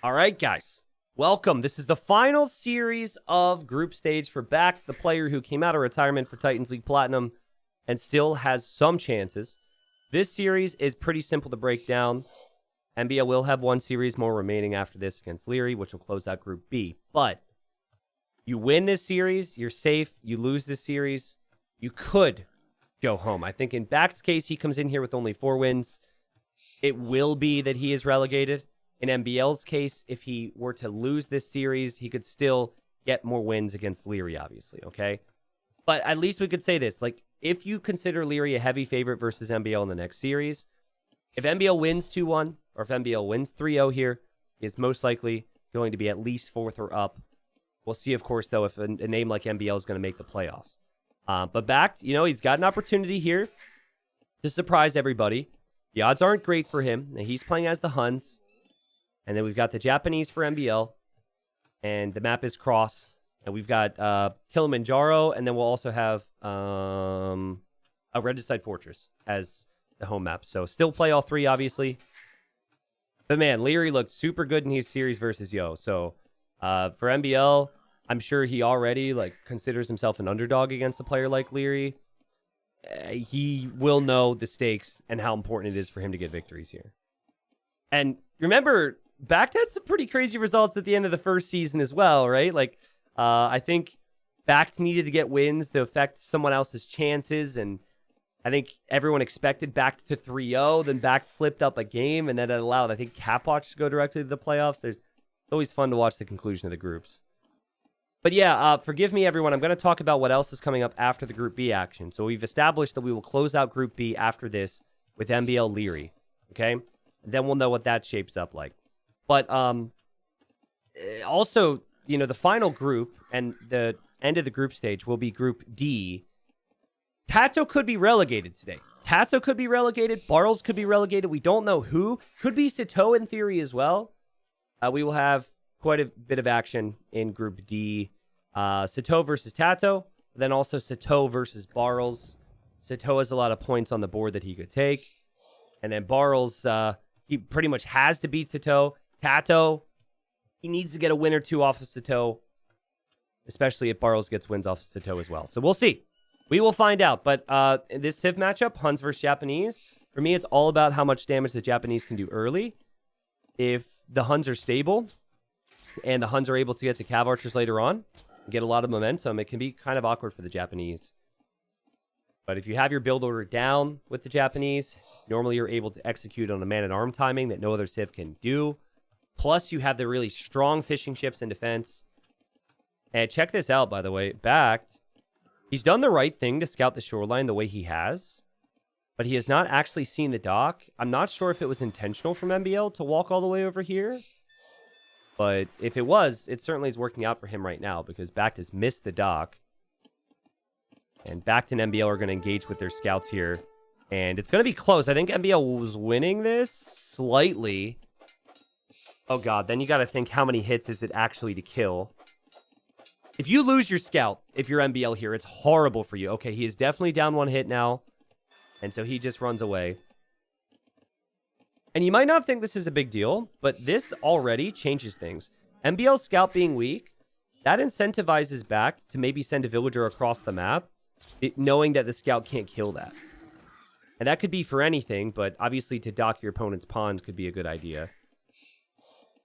All right, guys. Welcome. This is the final series of group stage for BacT, the player who came out of retirement for Titans League Platinum and still has some chances. This series is pretty simple to break down. MbL will have one series more remaining after this against Leary, which will close out Group B. But you win this series, you're safe. You lose this series, you could go home. I think in BacT's case, he comes in here with only 4 wins. It will be that he is relegated. In MbL's case, if he were to lose this series, he could still get more wins against Leary, obviously, okay? But at least we could say this. Like, if you consider Leary a heavy favorite versus MbL in the next series, if MbL wins 2-1, or if MbL wins 3-0 here, he is most likely going to be at least 4th or up. We'll see, of course, though, if a name like MbL is going to make the playoffs. But BacT, he's got an opportunity here to surprise everybody. The odds aren't great for him. He's playing as the Huns. And then we've got the Japanese for MbL. And the map is Cross. And we've got Kilimanjaro. And then we'll also have a Regicide Fortress as the home map. So still play all 3, obviously. But man, Leary looked super good in his series versus Yo. So for MbL, I'm sure he already considers himself an underdog against a player like Leary. He will know the stakes and how important it is for him to get victories here. And remember, BacT had some pretty crazy results at the end of the first season as well, right? I think BacT needed to get wins to affect someone else's chances, and I think everyone expected BacT to 3-0, then BacT slipped up a game, and then it allowed, I think, Capwatch to go directly to the playoffs. It's always fun to watch the conclusion of the groups. But yeah, forgive me, everyone. I'm going to talk about what else is coming up after the Group B action. So we've established that we will close out Group B after this with MbL Leary, okay? And then we'll know what that shapes up like. But also, the final group and the end of the group stage will be Group D. Tato could be relegated today. Tato could be relegated. Barles could be relegated. We don't know who. Could be Sato in theory as well. We will have quite a bit of action in Group D. Sato versus Tato. Then also Sato versus Barles. Sato has a lot of points on the board that he could take. And then Barles, he pretty much has to beat Sato. Tato, he needs to get a win or 2 off of Sato, especially if Barles gets wins off of Sato as well. So we'll see. We will find out. But in this Civ matchup, Huns versus Japanese, for me, it's all about how much damage the Japanese can do early. If the Huns are stable and the Huns are able to get to Cav Archers later on, get a lot of momentum, it can be kind of awkward for the Japanese. But if you have your build order down with the Japanese, normally you're able to execute on a man-at-arm timing that no other Civ can do. Plus, you have the really strong fishing ships in defense. And check this out, by the way. BacT, he's done the right thing to scout the shoreline the way he has, but he has not actually seen the dock. I'm not sure if it was intentional from MbL to walk all the way over here. But if it was, it certainly is working out for him right now because BacT has missed the dock. And BacT and MbL are going to engage with their scouts here. And it's going to be close. I think MbL was winning this slightly. Oh, God. Then you got to think, how many hits is it actually to kill? If you lose your scout, if you're MbL here, it's horrible for you. Okay, he is definitely down 1 hit now. And so he just runs away. And you might not think this is a big deal, but this already changes things. MbL scout being weak, that incentivizes BacT to maybe send a villager across the map, knowing that the scout can't kill that. And that could be for anything, but obviously to dock your opponent's pond could be a good idea.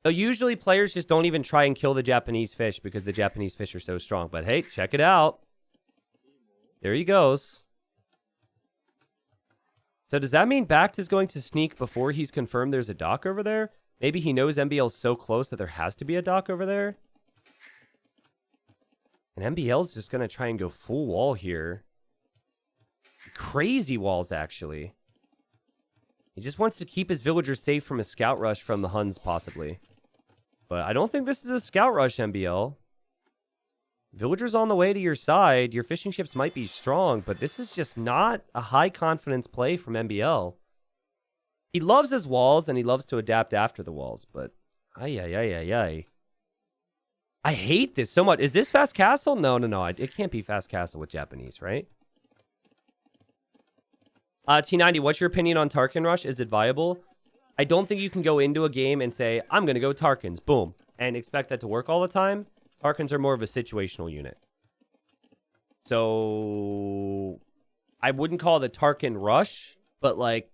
So usually players just don't even try and kill the Japanese fish because the Japanese fish are so strong. But hey, check it out. There he goes. So does that mean BacT is going to sneak before he's confirmed there's a dock over there? Maybe he knows MbL is so close that there has to be a dock over there? And MbL is just going to try and go full wall here. Crazy walls, actually. He just wants to keep his villagers safe from a scout rush from the Huns, possibly. But I don't think this is a scout rush, MbL. Villagers on the way to your side. Your fishing ships might be strong, but this is just not a high-confidence play from MbL. He loves his walls, and he loves to adapt after the walls, but... Ay. I hate this so much. Is this Fast Castle? No. It can't be Fast Castle with Japanese, right? T90, what's your opinion on Tarkin Rush? Is it viable? I don't think you can go into a game and say, I'm going to go Tarkins, boom, and expect that to work all the time. Tarkins are more of a situational unit. So I wouldn't call it a Tarkin rush, but like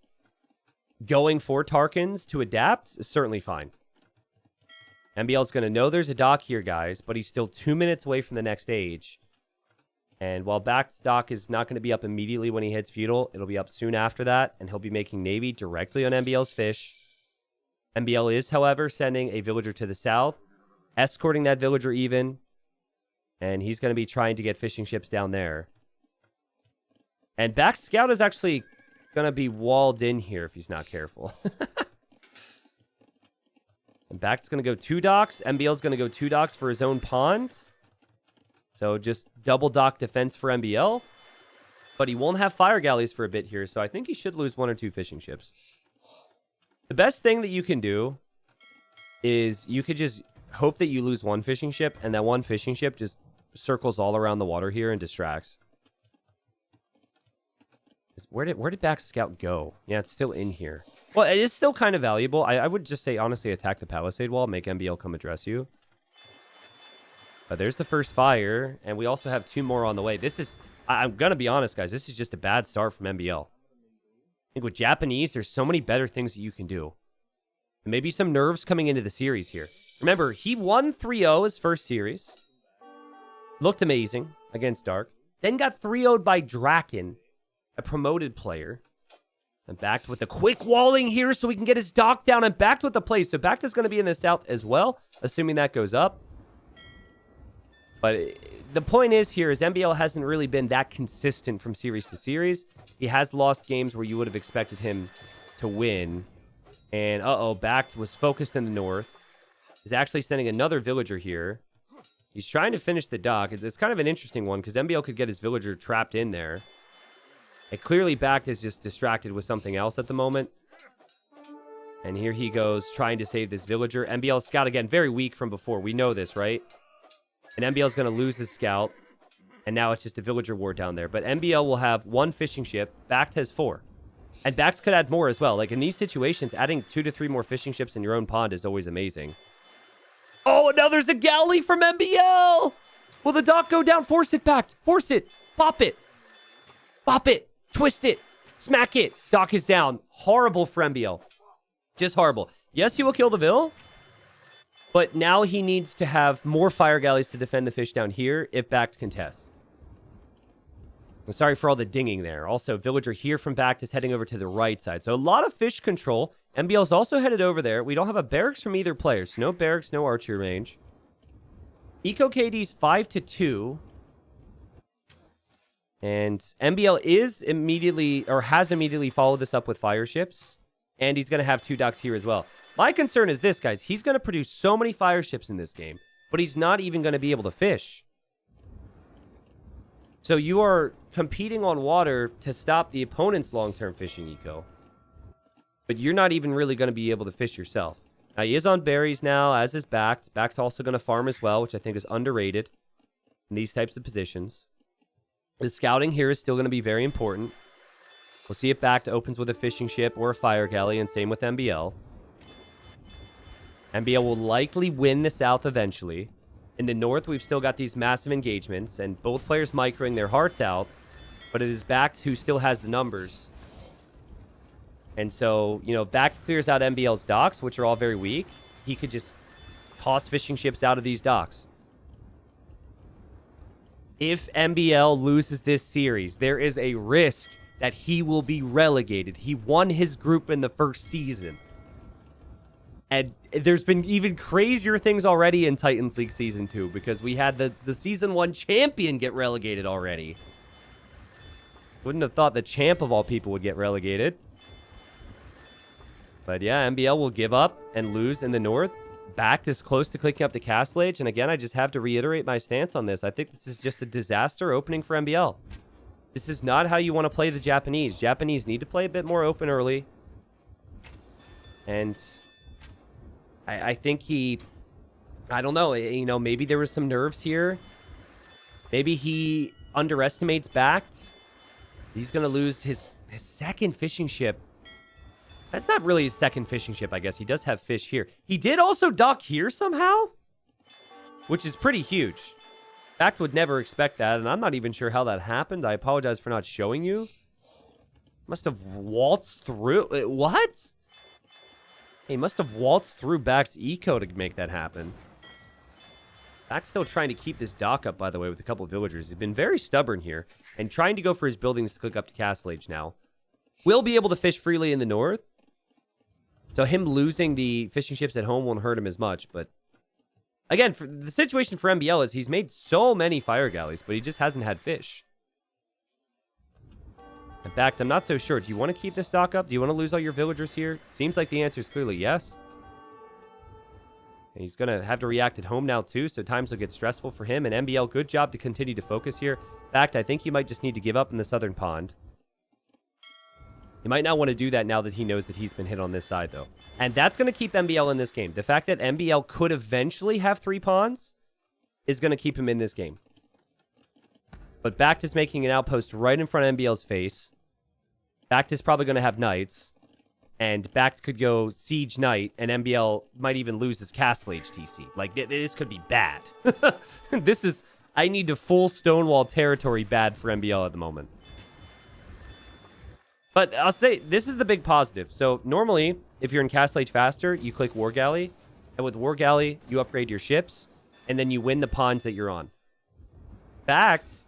going for Tarkins to adapt is certainly fine. MbL's going to know there's a dock here, guys, but he's still 2 minutes away from the next age. And while bac-t's dock is not going to be up immediately when he hits feudal, it'll be up soon after that, and he'll be making navy directly on MbL's fish. MbL is, however, sending a villager to the south, escorting that villager even, and he's going to be trying to get fishing ships down there. And bac-t's scout is actually going to be walled in here if he's not careful. And bac-t's going to go 2 docks. MbL's going to go 2 docks for his own pond. So just double dock defense for MbL. But he won't have fire galleys for a bit here, so I think he should lose 1 or 2 fishing ships. The best thing that you can do is you could just hope that you lose 1 fishing ship, and that 1 fishing ship just circles all around the water here and distracts. Where did bac-t's scout go? Yeah, it's still in here. Well, it is still kind of valuable. I would just say, honestly, attack the palisade wall, make MbL come address you. But there's the first fire, and we also have 2 more on the way. This is, I'm going to be honest, guys, this is just a bad start from MbL. I think with Japanese, there's so many better things that you can do. And maybe some nerves coming into the series here. Remember, he won 3-0 his first series. Looked amazing against Dark. Then got 3-0'd by Draken, a promoted player. And bac-t with a quick walling here so we can get his dock down, and bac-t with the play. So bac-t is going to be in the south as well, assuming that goes up. But the point is here is MbL hasn't really been that consistent from series to series. He has lost games where you would have expected him to win. And bac-t was focused in the north. He's actually sending another villager here. He's trying to finish the dock. It's kind of an interesting one because MbL could get his villager trapped in there. And clearly bac-t is just distracted with something else at the moment. And here he goes trying to save this villager. MbL's scout again, very weak from before. We know this, right? And MbL's going to lose his scout. And now it's just a villager war down there. But MbL will have 1 fishing ship. bac-t has 4. And bac-t could add more as well. Like in these situations, adding 2 to 3 more fishing ships in your own pond is always amazing. Oh, and now there's a galley from MbL! Will the dock go down? Force it, bac-t. Force it. Pop it. Pop it. Twist it. Smack it. Dock is down. Horrible for MbL. Just horrible. Yes, he will kill the vill. But now he needs to have more fire galleys to defend the fish down here if bac-t contests. I'm sorry for all the dinging there. Also, villager here from bac-t is heading over to the right side. So a lot of fish control. MbL's also headed over there. We don't have a barracks from either player. So no barracks, no archery range. Eco KD's 5-2. And MbL is immediately, or has immediately followed this up with fire ships. And he's going to have 2 docks here as well. My concern is this, guys. He's going to produce so many fire ships in this game, but he's not even going to be able to fish. So you are competing on water to stop the opponent's long-term fishing eco. But you're not even really going to be able to fish yourself. Now, he is on berries now, as is bac-t. bac-t's also going to farm as well, which I think is underrated in these types of positions. The scouting here is still going to be very important. We'll see if bac-t opens with a fishing ship or a fire galley, and same with MbL. MbL will likely win the south eventually. In the north, we've still got these massive engagements, and both players microing their hearts out, but it is bac-t who still has the numbers. And so, you know, bac-t clears out MbL's docks, which are all very weak. He could just toss fishing ships out of these docks. If MbL loses this series, there is a risk that he will be relegated. He won his group in the first season. And there's been even crazier things already in Titans League Season 2 because we had the Season 1 champion get relegated already. Wouldn't have thought the champ of all people would get relegated. But yeah, MbL will give up and lose in the north. bac-t is close to clicking up the castle age. And again, I just have to reiterate my stance on this. I think this is just a disaster opening for MbL. This is not how you want to play the Japanese. Japanese need to play a bit more open early. And I think I don't know, you know, maybe there was some nerves here. Maybe he underestimates bac-t. He's going to lose his second fishing ship. That's not really his second fishing ship, I guess. He does have fish here. He did also dock here somehow, which is pretty huge. BacT would never expect that, and I'm not even sure how that happened. I apologize for not showing you. Must have waltzed through. What? He must have waltzed through BacT's eco to make that happen. BacT's still trying to keep this dock up, by the way, with a couple of villagers. He's been very stubborn here and trying to go for his buildings to click up to Castle Age now. Will be able to fish freely in the north. So him losing the fishing ships at home won't hurt him as much, but again, the situation for MbL is he's made so many fire galleys, but he just hasn't had fish. In fact, I'm not so sure. Do you want to keep this dock up? Do you want to lose all your villagers here? Seems like the answer is clearly yes. And he's going to have to react at home now too, so times will get stressful for him. And MbL, good job to continue to focus here. In fact, I think you might just need to give up in the southern pond. He might not want to do that now that he knows that he's been hit on this side, though. And that's going to keep MbL in this game. The fact that MbL could eventually have 3 pawns is going to keep him in this game. But BacT is making an outpost right in front of MbL's face. BacT is probably going to have knights. And BacT could go siege knight, and MbL might even lose his Castle Age TC. Like, this could be bad. This is... I need to full Stonewall territory bad for MbL at the moment. But I'll say, this is the big positive. So normally, if you're in Castle Age faster, you click War Galley. And with War Galley, you upgrade your ships. And then you win the pawns that you're on. BacT,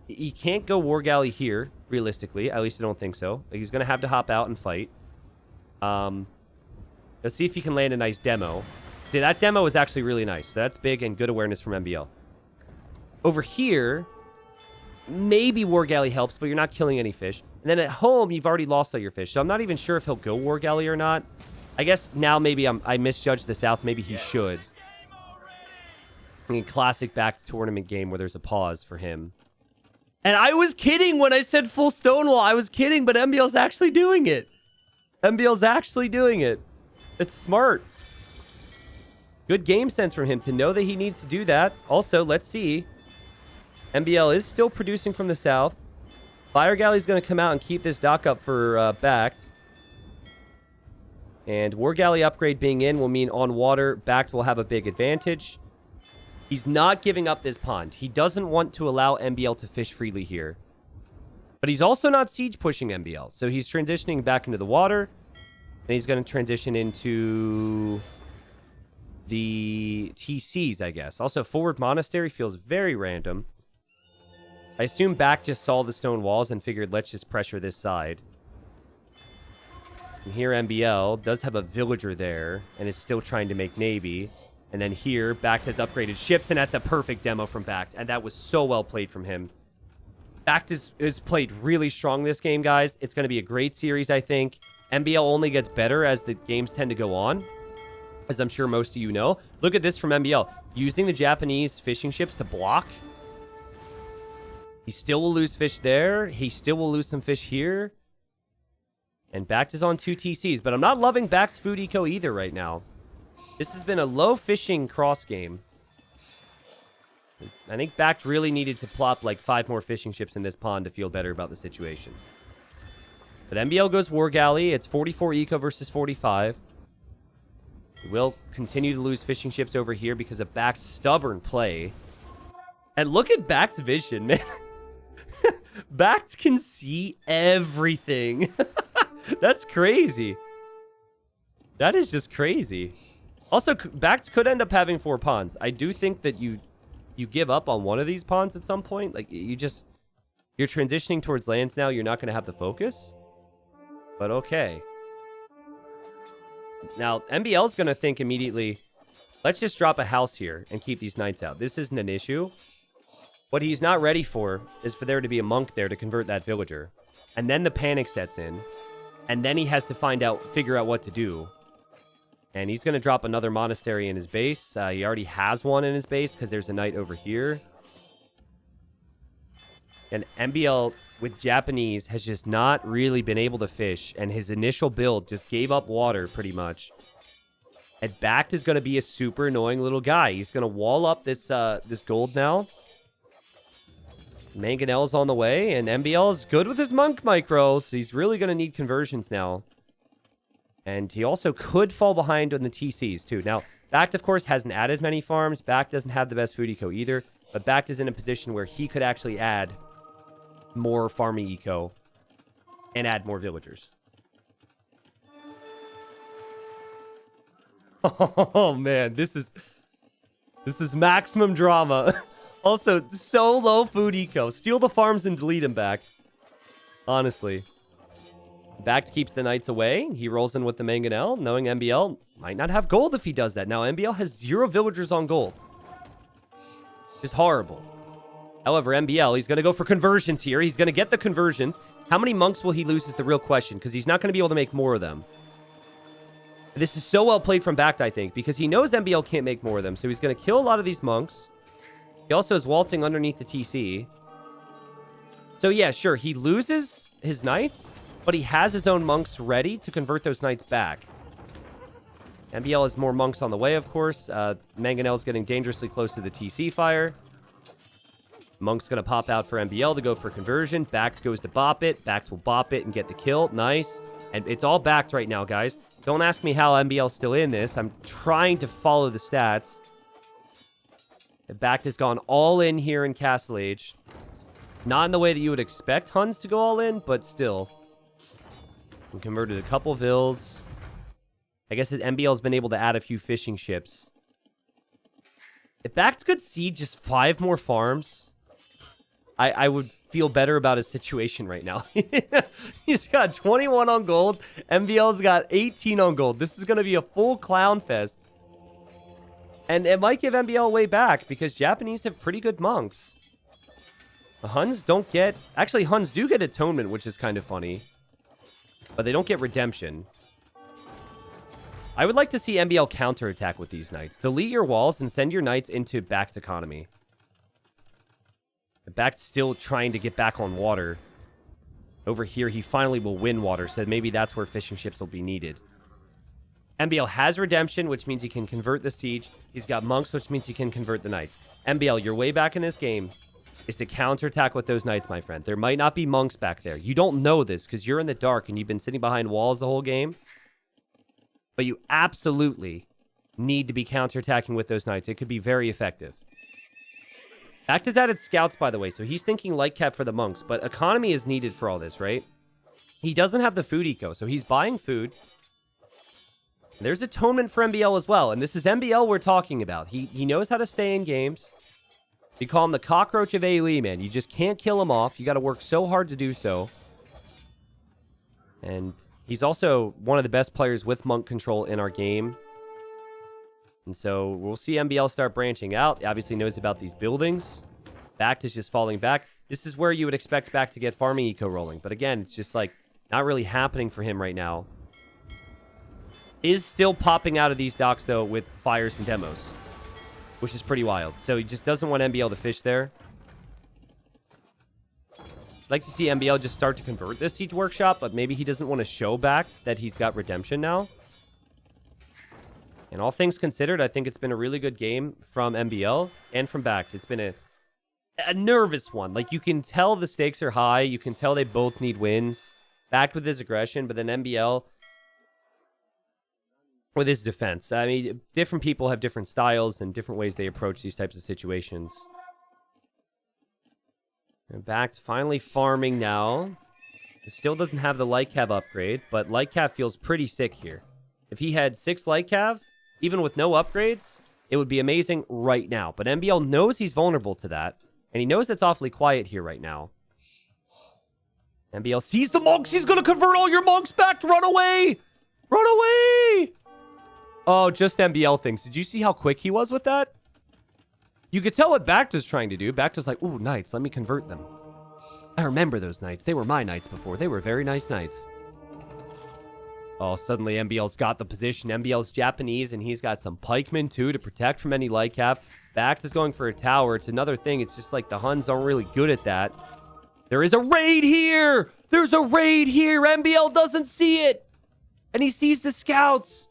he can't go War Galley here, realistically. At least I don't think so. Like, he's going to have to hop out and fight. Let's see if he can land a nice demo. See, that demo is actually really nice. So that's big and good awareness from MbL. Over here, maybe War Galley helps, but you're not killing any fish. And then at home, you've already lost all your fish. So I'm not even sure if he'll go War Galley or not. I guess now maybe I misjudged the South. Maybe he should. I mean, classic BacT tournament game where there's a pause for him. And I was kidding when I said full Stonewall. I was kidding, but MbL's actually doing it. MbL's actually doing it. It's smart. Good game sense from him to know that he needs to do that. Also, let's see. MbL is still producing from the south. Fire Galley's going to come out and keep this dock up for BacT. And War Galley upgrade being in will mean on water, BacT will have a big advantage. He's not giving up this pond. He doesn't want to allow MbL to fish freely here. But he's also not siege pushing MbL. So he's transitioning back into the water. And he's going to transition into the TCs, I guess. Also, forward monastery feels very random. I assume BacT just saw the stone walls and figured, let's just pressure this side. And here MbL does have a villager there and is still trying to make navy. And then here, BacT has upgraded ships, and that's a perfect demo from BacT. And that was so well played from him. BacT is played really strong this game, guys. It's going to be a great series, I think. MbL only gets better as the games tend to go on, as I'm sure most of you know. Look at this from MbL. Using the Japanese fishing ships to block. He still will lose fish there. He still will lose some fish here. And BacT is on 2 TCs. But I'm not loving BacT's food eco either right now. This has been a low fishing cross game. I think BacT really needed to plop like 5 more fishing ships in this pond to feel better about the situation. But MbL goes War Galley. It's 44 eco versus 45. We will continue to lose fishing ships over here because of BacT's stubborn play. And look at BacT's vision, man. BacT can see everything. That's crazy. That is just crazy. Also, BacT could end up having 4 pawns. I do think that you give up on one of these pawns at some point. Like, you're transitioning towards lands now. You're not going to have the focus. But okay. Now, MbL's going to think immediately, let's just drop a house here and keep these knights out. This isn't an issue. What he's not ready for is for there to be a monk there to convert that villager. And then the panic sets in. And then he has to figure out what to do. And he's going to drop another monastery in his base. He already has one in his base because there's a knight over here. And MbL with Japanese has just not really been able to fish. And his initial build just gave up water pretty much. And BacT is going to be a super annoying little guy. He's going to wall up this gold now. Mangonel's on the way. And MbL is good with his monk micro. So he's really going to need conversions now. And he also could fall behind on the TCs, too. Now, BacT, of course, hasn't added many farms. BacT doesn't have the best food eco either. But BacT is in a position where he could actually add more farming eco and add more villagers. Oh, man. This is maximum drama. Also, so low food eco. Steal the farms and delete him back. Honestly. BacT keeps the knights away. He rolls in with the MbL, knowing MbL might not have gold if he does that. Now, MbL has 0 villagers on gold. Just horrible. However, MbL, he's going to go for conversions here. He's going to get the conversions. How many monks will he lose is the real question, because he's not going to be able to make more of them. This is so well played from BacT, I think, because he knows MbL can't make more of them, so he's going to kill a lot of these monks. He also is waltzing underneath the TC. So, yeah, sure, he loses his knights, but he has his own monks ready to convert those knights back. MbL has more monks on the way, of course. Mangonel's getting dangerously close to the TC fire. Monk's going to pop out for MbL to go for conversion. BacT goes to bop it. BacT will bop it and get the kill. Nice. And it's all BacT right now, guys. Don't ask me how MbL's still in this. I'm trying to follow the stats. BacT has gone all in here in Castle Age. Not in the way that you would expect Huns to go all in, but still. We converted a couple vills. I guess that MbL's been able to add a few fishing ships. If BacT could seed just 5 more farms, I would feel better about his situation right now. He's got 21 on gold. MbL's got 18 on gold. This is going to be a full clown fest. And it might give MbL way back because Japanese have pretty good monks. The Huns don't get... Actually, Huns do get atonement, which is kind of funny. But they don't get redemption. I would like to see MbL counterattack with these knights. Delete your walls and send your knights into BacT economy. BacT's still trying to get back on water. Over here, he finally will win water, so maybe that's where fishing ships will be needed. MbL has redemption, which means he can convert the siege. He's got monks, which means he can convert the knights. MbL, your way back in this game is to counterattack with those knights, my friend. There might not be monks back there. You don't know this because you're in the dark and you've been sitting behind walls the whole game. But you absolutely need to be counterattacking with those knights. It could be very effective. BacT has added scouts, by the way, so he's thinking light cap for the monks, but economy is needed for all this, right? He doesn't have the food eco, so he's buying food. There's atonement for MbL as well, and this is MbL we're talking about. He knows how to stay in games. You call him the cockroach of AoE, man. You just can't kill him off. You got to work so hard to do so. And he's also one of the best players with monk control in our game. And so we'll see MbL start branching out. He obviously knows about these buildings. BacT is just falling back. This is where you would expect BacT to get farming eco rolling. But again, it's just like not really happening for him right now. Is still popping out of these docks, though, with fires and demos. Which is pretty wild. So he just doesn't want MbL to fish there. I'd like to see MbL just start to convert this siege workshop, but maybe he doesn't want to show BacT that he's got redemption now. And all things considered, I think it's been a really good game from MbL and from BacT. It's been a nervous one. Like, you can tell the stakes are high. You can tell they both need wins. BacT with his aggression, but then MbL with his defense. I mean, different people have different styles and different ways they approach these types of situations. And BacT finally farming now. It still doesn't have the light cav upgrade, but light cav feels pretty sick here. If he had 6 light cav, even with no upgrades, it would be amazing right now. But MbL knows he's vulnerable to that, and he knows it's awfully quiet here right now. MbL sees the monks. He's going to convert all your monks back. Run away. Run away. Oh, just MbL things. Did you see how quick he was with that? You could tell what BacT was trying to do. BacT was like, ooh, knights. Let me convert them. I remember those knights. They were my knights before. They were very nice knights. Oh, suddenly MbL's got the position. MbL's Japanese, and he's got some pikemen, too, to protect from any light cap. BacT is going for a tower. It's another thing. It's just like the Huns aren't really good at that. There is a raid here! There's a raid here! MbL doesn't see it! And he sees the scouts!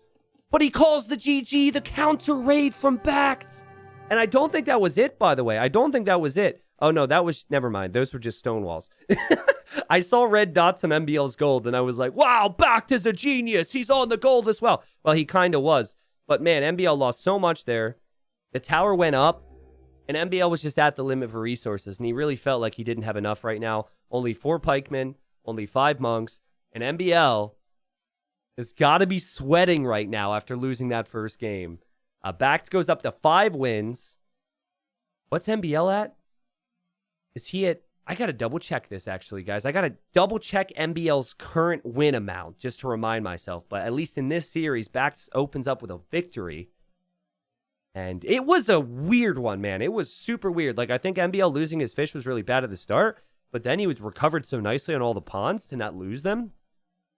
But he calls the GG, the counter raid from BacT! And I don't think that was it, by the way. I don't think that was it. Oh, no, that was... Never mind. Those were just stone walls. I saw red dots on MbL's gold, and I was like, wow, bac-t is a genius. He's on the gold as well. Well, he kind of was. But, man, MbL lost so much there. The tower went up, and MbL was just at the limit for resources, and he really felt like he didn't have enough right now. Only 4 pikemen, only 5 monks, and MbL has got to be sweating right now after losing that first game. BacT goes up to 5 wins. What's MbL at? Is he at... I got to double check this, actually, guys. I got to double check MbL's current win amount just to remind myself. But at least in this series, BacT opens up with a victory. And it was a weird one, man. It was super weird. Like, I think MbL losing his fish was really bad at the start. But then he was recovered so nicely on all the pawns to not lose them.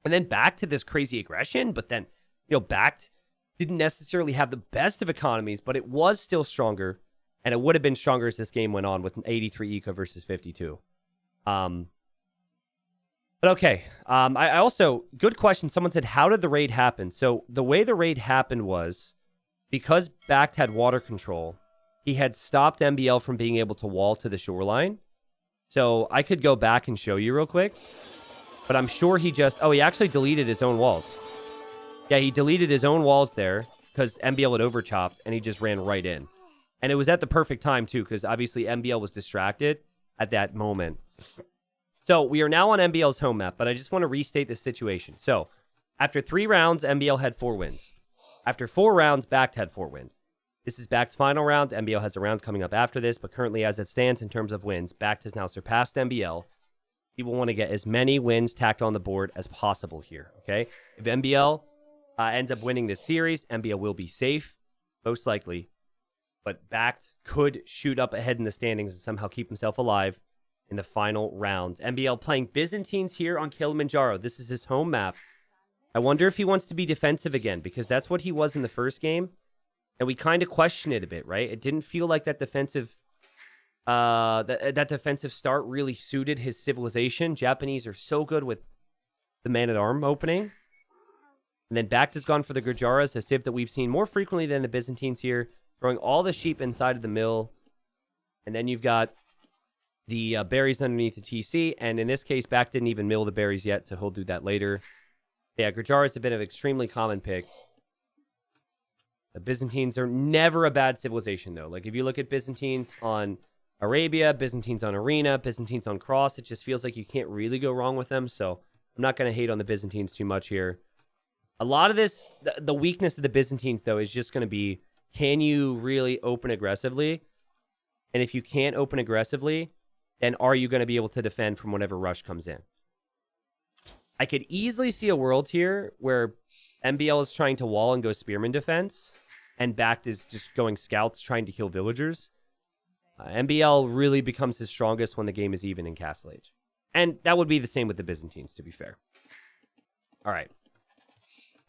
And then back to this crazy aggression. But then, you know, BacT didn't necessarily have the best of economies, but it was still stronger. And it would have been stronger as this game went on with an 83 eco versus 52. But okay. I also, good question. Someone said, how did the raid happen? So the way the raid happened was because BacT had water control, he had stopped MbL from being able to wall to the shoreline. So I could go back and show you real quick. But I'm sure he just... Oh, he actually deleted his own walls. Yeah, he deleted his own walls there because MbL had overchopped and he just ran right in. And it was at the perfect time, too, because obviously MbL was distracted at that moment. So we are now on MbL's home map, but I just want to restate the situation. So after 3 rounds, MbL had 4 wins. After 4 rounds, BacT had 4 wins. This is BacT's final round. MbL has a round coming up after this, but currently as it stands in terms of wins, BacT has now surpassed MbL. He will want to get as many wins tacked on the board as possible here, okay? If MbL ends up winning this series, MbL will be safe, most likely. But BacT could shoot up ahead in the standings and somehow keep himself alive in the final round. MbL playing Byzantines here on Kilimanjaro. This is his home map. I wonder if he wants to be defensive again, because that's what he was in the first game. And we kind of question it a bit, right? It didn't feel like that defensive that defensive start really suited his civilization. Japanese are so good with the man-at-arm opening. And then BacT has gone for the Gujaras, a civ that we've seen more frequently than the Byzantines here, throwing all the sheep inside of the mill. And then you've got the berries underneath the TC. And in this case, BacT didn't even mill the berries yet, so he'll do that later. Yeah, Gujaras have been an extremely common pick. The Byzantines are never a bad civilization, though. Like, if you look at Byzantines on Arabia, Byzantines on Arena, Byzantines on Cross, it just feels like you can't really go wrong with them. So I'm not going to hate on the Byzantines too much here. A lot of this, the weakness of the Byzantines, though, is just going to be, can you really open aggressively? And if you can't open aggressively, then are you going to be able to defend from whenever rush comes in? I could easily see a world here where MbL is trying to wall and go spearman defense, and BacT is just going scouts trying to kill villagers. MbL really becomes his strongest when the game is even in Castle Age. And that would be the same with the Byzantines, to be fair. All right.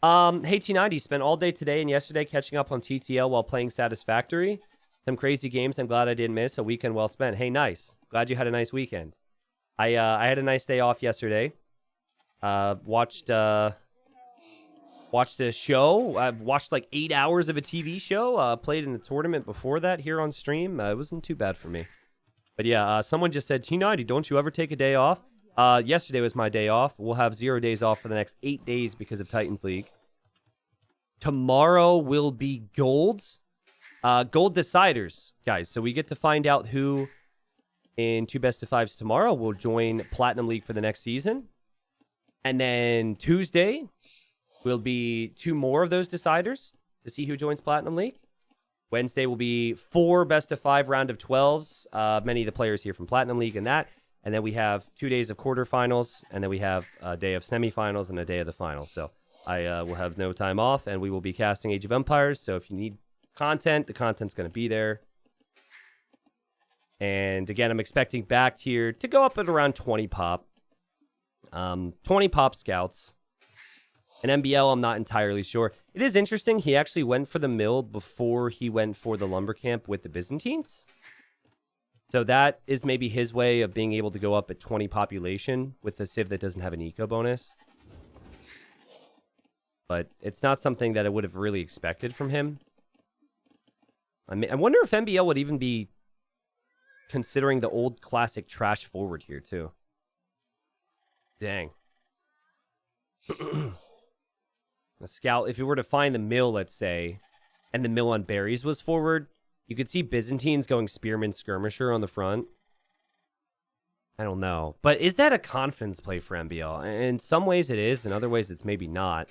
Hey, T90, spent all day today and yesterday catching up on TTL while playing Satisfactory. Some crazy games I'm glad I didn't miss. A weekend well spent. Hey, nice. Glad you had a nice weekend. I had a nice day off yesterday. Watched a show. I've watched like 8 hours of a TV show. Played in the tournament before that here on stream. It wasn't too bad for me. But yeah, someone just said, T90, don't you ever take a day off? Yesterday was my day off. We'll have 0 days off for the next 8 days because of Titans League. Tomorrow will be Golds. Gold deciders, guys. So we get to find out who in 2 best of 5s tomorrow will join Platinum League for the next season. And then Tuesday will be 2 more of those deciders to see who joins Platinum League. Wednesday will be 4 best of 5 round of 12s. Many of the players here from Platinum League and that. And then we have 2 days of quarterfinals. And then we have a day of semifinals and a day of the finals. So I will have no time off. And we will be casting Age of Empires. So if you need content, the content's going to be there. And again, I'm expecting BacT here to go up at around 20 pop. 20 pop scouts. And MbL, I'm not entirely sure. It is interesting. He actually went for the mill before he went for the lumber camp with the Byzantines. So that is maybe his way of being able to go up at 20 population with a civ that doesn't have an eco bonus. But it's not something that I would have really expected from him. I wonder if MbL would even be considering the old classic trash forward here, too. Dang. A scout, if you were to find the mill, let's say, and the mill on berries was forward, you could see Byzantines going Spearman Skirmisher on the front. I don't know. But is that a confidence play for MbL? In some ways it is, in other ways it's maybe not.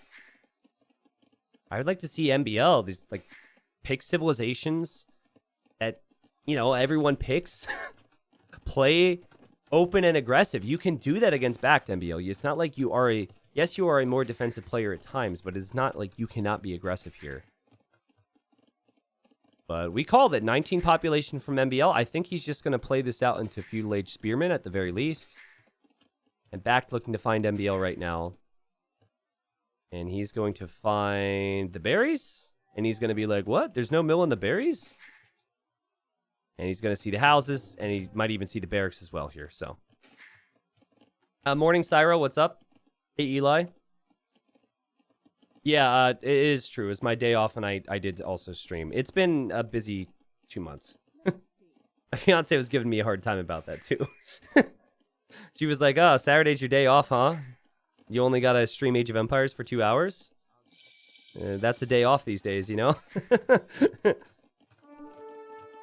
I would like to see MbL, these, like, pick civilizations that, you know, everyone picks. Play open and aggressive. You can do that against BacT MbL. It's not like you are a... Yes, you are a more defensive player at times, but it's not like you cannot be aggressive here. But we called it 19 population from MbL. I think he's just going to play this out into Feudal Age Spearman at the very least. And BacT looking to find MbL right now. And he's going to find the berries. And he's going to be like, what? There's no mill in the berries? And he's going to see the houses. And he might even see the barracks as well here. So, morning, Syro. What's up? Hey, Eli. Yeah, it is true. It's my day off, and I did also stream. It's been a busy 2 months. My fiance was giving me a hard time about that, too. She was like, oh, Saturday's your day off, huh? You only got to stream Age of Empires for 2 hours? That's a day off these days, you know?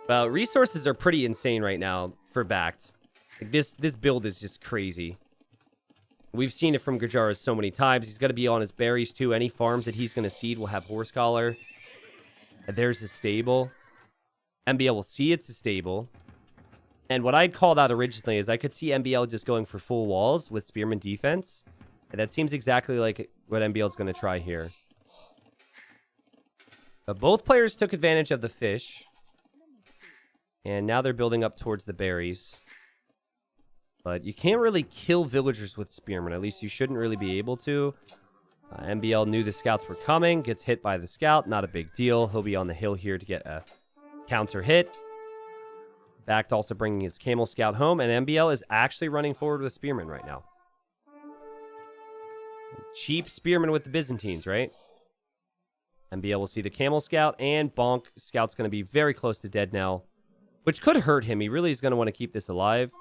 Well, resources are pretty insane right now for BacT. Like this build is just crazy. We've seen it from Gajaras so many times. He's going to be on his berries, too. Any farms that he's going to seed will have Horse Collar. And there's his stable. MbL will see it's a stable. And what I'd called out originally is I could see MbL just going for full walls with Spearman defense. And that seems exactly like what MbL is going to try here. But both players took advantage of the fish. And now they're building up towards the berries. But you can't really kill villagers with Spearman. At least you shouldn't really be able to. MbL knew the scouts were coming. Gets hit by the scout. Not a big deal. He'll be on the hill here to get a counter hit. BacT also bringing his camel scout home. And MbL is actually running forward with Spearman right now. Cheap Spearman with the Byzantines, right? MbL will see the camel scout. And bonk. Scout's going to be very close to dead now. Which could hurt him. He really is going to want to keep this alive.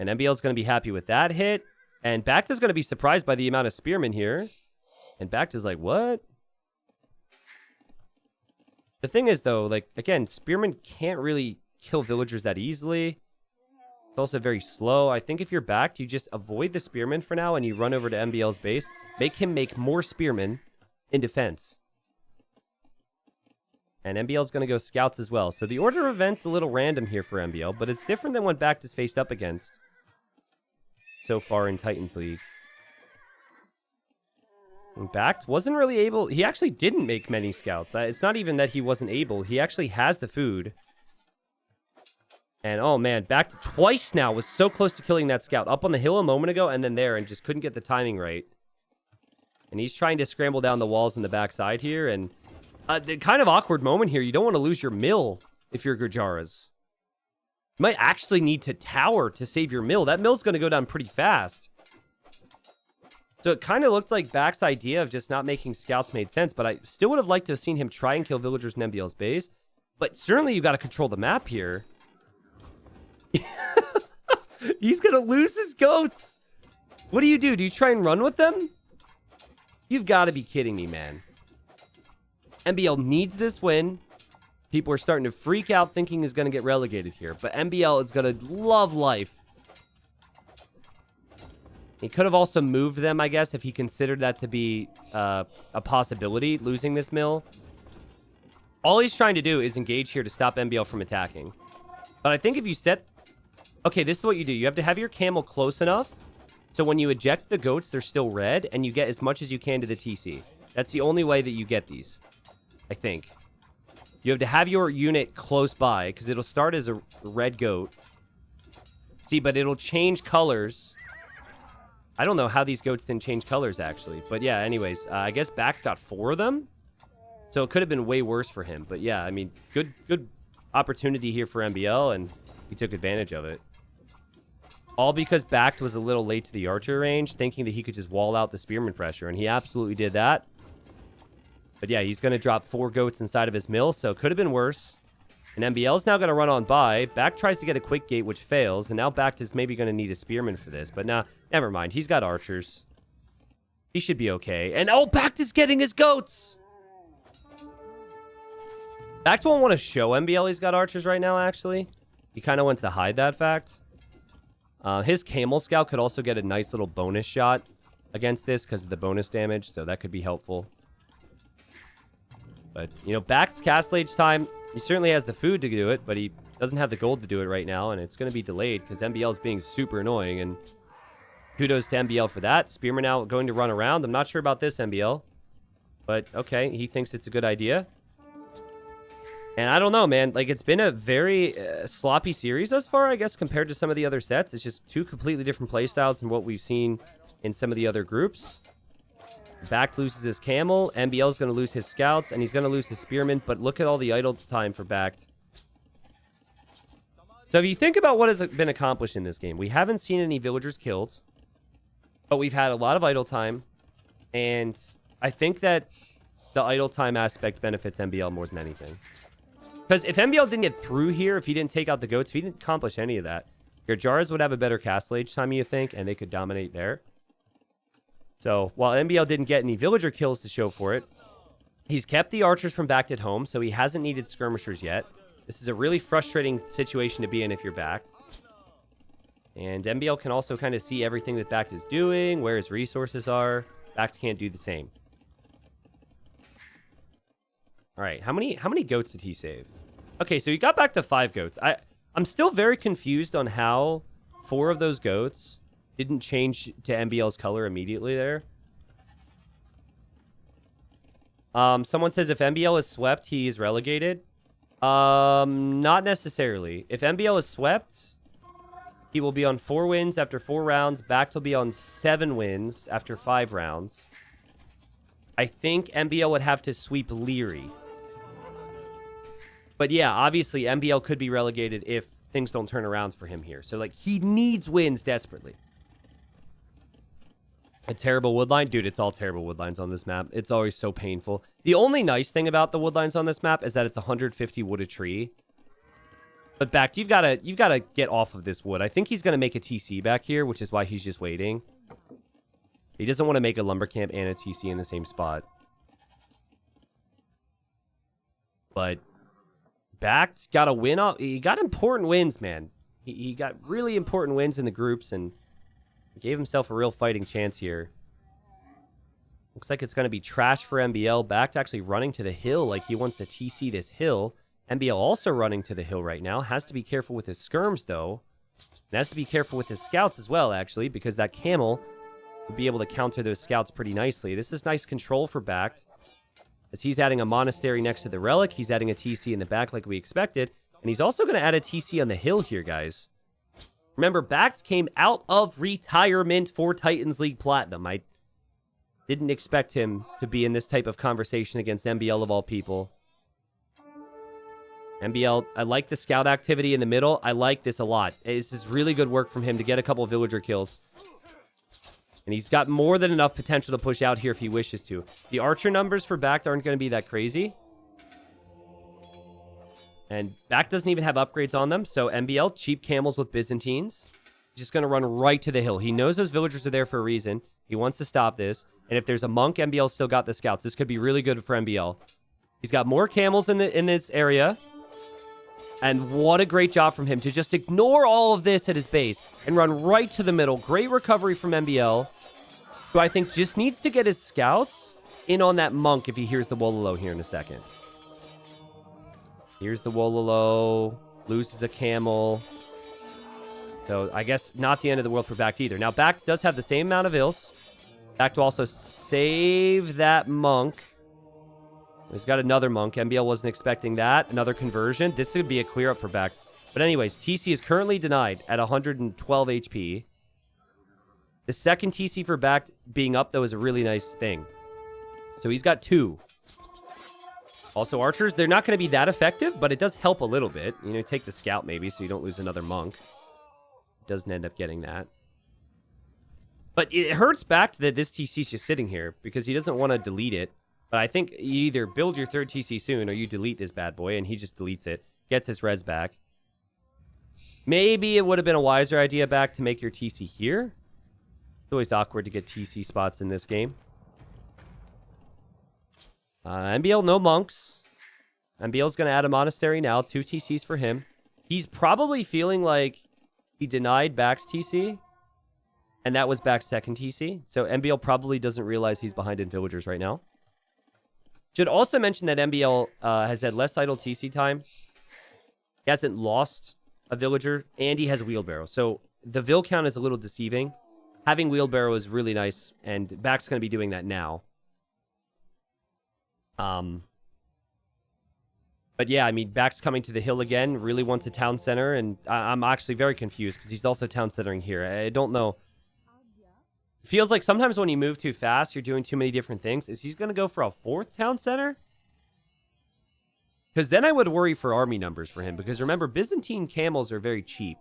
And MbL is going to be happy with that hit. And BacT is going to be surprised by the amount of Spearmen here. And BacT is like, what? The thing is, though, like, again, Spearmen can't really kill villagers that easily. It's also very slow. I think if you're BacT, you just avoid the Spearmen for now and you run over to MbL's base. Make him make more Spearmen in defense. And MbL is going to go scouts as well. So the order of events a little random here for MbL, but it's different than what BacT is faced up against so far in Titans League. And BacT wasn't really able... He actually didn't make many scouts. It's not even that he wasn't able. He actually has the food. And, oh man, BacT twice now was so close to killing that scout. Up on the hill a moment ago and then there and just couldn't get the timing right. And he's trying to scramble down the walls in the backside here. And the kind of awkward moment here. You don't want to lose your mill if you're Gajaras. You might actually need to tower to save your mill. That mill's going to go down pretty fast. So it kind of looked like BacT's idea of just not making scouts made sense, but I still would have liked to have seen him try and kill villagers in MbL's base. But certainly you've got to control the map here. He's going to lose his goats. What do? Do you try and run with them? You've got to be kidding me, man. MbL needs this win. People are starting to freak out thinking he's going to get relegated here. But MbL is going to love life. He could have also moved them, I guess, if he considered that to be a possibility, losing this mill. All he's trying to do is engage here to stop MbL from attacking. But I think if you set... Okay, this is what you do. You have to have your camel close enough so when you eject the goats, they're still red, and you get as much as you can to the TC. That's the only way that you get these, I think. You have to have your unit close by, because it'll start as a red goat. See, but it'll change colors. I don't know how these goats didn't change colors, actually. But yeah, anyways, I guess BacT's got 4 of them. So it could have been way worse for him. But yeah, I mean, good opportunity here for MbL, and he took advantage of it. All because BacT was a little late to the archer range, thinking that he could just wall out the Spearman pressure, and he absolutely did that. But yeah, he's going to drop 4 goats inside of his mill, so it could have been worse. And MbL's now going to run on by. BacT tries to get a quick gate, which fails. And now BacT is maybe going to need a spearman for this. But nah, never mind. He's got archers. He should be okay. And oh, BacT is getting his goats! BacT won't want to show MbL he's got archers right now, actually. He kind of wants to hide that fact. His Camel Scout could also get a nice little bonus shot against this because of the bonus damage. So that could be helpful. But, you know, BacT's Castle Age time... He certainly has the food to do it, but he doesn't have the gold to do it right now, and it's going to be delayed because MbL is being super annoying, and kudos to MbL for that. Spearman now going to run around. I'm not sure about this, MbL, but okay, he thinks it's a good idea. And I don't know, man. Like, it's been a very sloppy series thus far, I guess, compared to some of the other sets. It's just two completely different playstyles than what we've seen in some of the other groups. BacT loses his camel. MbL is going to lose his scouts, and he's going to lose his spearmen. But look at all the idle time for BacT. So if you think about what has been accomplished in this game, we haven't seen any villagers killed, but we've had a lot of idle time, and I think that the idle time aspect benefits MbL more than anything. Because if MbL didn't get through here, if he didn't take out the goats, if he didn't accomplish any of that, your Jars would have a better Castle Age time, you think, and they could dominate there. So, while MbL didn't get any villager kills to show for it, he's kept the archers from BacT at home, so he hasn't needed skirmishers yet. This is a really frustrating situation to be in if you're BacT. And MbL can also kind of see everything that BacT is doing, where his resources are. BacT can't do the same. All right, how many goats did he save? Okay, so he got back to 5 goats. I'm still very confused on how 4 of those goats didn't change to MbL's color immediately there. Someone says if MbL is swept, he is relegated. Not necessarily. If MbL is swept, he will be on 4 wins after 4 rounds. BacT will be on 7 wins after 5 rounds. I think MbL would have to sweep Leary. But yeah, obviously MbL could be relegated if things don't turn around for him here. So, like, he needs wins desperately. A terrible woodline? Dude, it's all terrible woodlines on this map. It's always so painful. The only nice thing about the woodlines on this map is that it's 150 wood a tree. But BacT, you've gotta get off of this wood. I think he's gonna make a TC back here, which is why he's just waiting. He doesn't want to make a lumber camp and a TC in the same spot. But BacT's got a win. He got important wins, man. He got really important wins in the groups and gave himself a real fighting chance here. Looks like it's going to be trash for MbL. BacT actually running to the hill like he wants to TC this hill. MbL also running to the hill right now. Has to be careful with his skirms, though. And has to be careful with his scouts as well, actually, because that camel will be able to counter those scouts pretty nicely. This is nice control for BacT. As he's adding a monastery next to the relic. He's adding a TC in the back like we expected. And he's also going to add a TC on the hill here, guys. Remember, BacT came out of retirement for Titans League Platinum. I didn't expect him to be in this type of conversation against MbL of all people. MbL, I like the scout activity in the middle. I like this a lot. This is really good work from him to get a couple of villager kills. And he's got more than enough potential to push out here if he wishes to. The archer numbers for BacT aren't going to be that crazy. And BacT doesn't even have upgrades on them. So MbL, cheap camels with Byzantines. He's just going to run right to the hill. He knows those villagers are there for a reason. He wants to stop this. And if there's a monk, MbL's still got the scouts. This could be really good for MbL. He's got more camels in this area. And what a great job from him to just ignore all of this at his base and run right to the middle. Great recovery from MbL, who I think just needs to get his scouts in on that monk if he hears the Wololo here in a second. Here's the Wololo, loses a camel. So I guess not the end of the world for BacT either. Now BacT does have the same amount of ills. BacT will also save that monk. He's got another monk. MbL wasn't expecting that. Another conversion. This would be a clear up for BacT. But anyways, TC is currently denied at 112 HP. The second TC for BacT being up, though, is a really nice thing. So he's got 2. Also, archers, they're not going to be that effective, but it does help a little bit. You know, take the scout maybe so you don't lose another monk. Doesn't end up getting that. But it hurts BacT that this TC's just sitting here because he doesn't want to delete it. But I think you either build your 3rd TC soon or you delete this bad boy, and he just deletes it. Gets his res back. Maybe it would have been a wiser idea back to make your TC here. It's always awkward to get TC spots in this game. MbL, no monks. MbL's going to add a monastery now. 2 TCs for him. He's probably feeling like he denied BacT's TC. And that was BacT's second TC. So MbL probably doesn't realize he's behind in villagers right now. Should also mention that MbL has had less idle TC time. He hasn't lost a villager. And he has wheelbarrow. So the vill count is a little deceiving. Having wheelbarrow is really nice. And BacT's going to be doing that now. But yeah, I mean, BacT's coming to the hill again, really wants a town center, and I'm actually very confused because he's also town centering here. I don't know. It feels like sometimes when you move too fast, you're doing too many different things. Is he going to go for a 4th town center? Because then I would worry for army numbers for him, because remember, Byzantine camels are very cheap.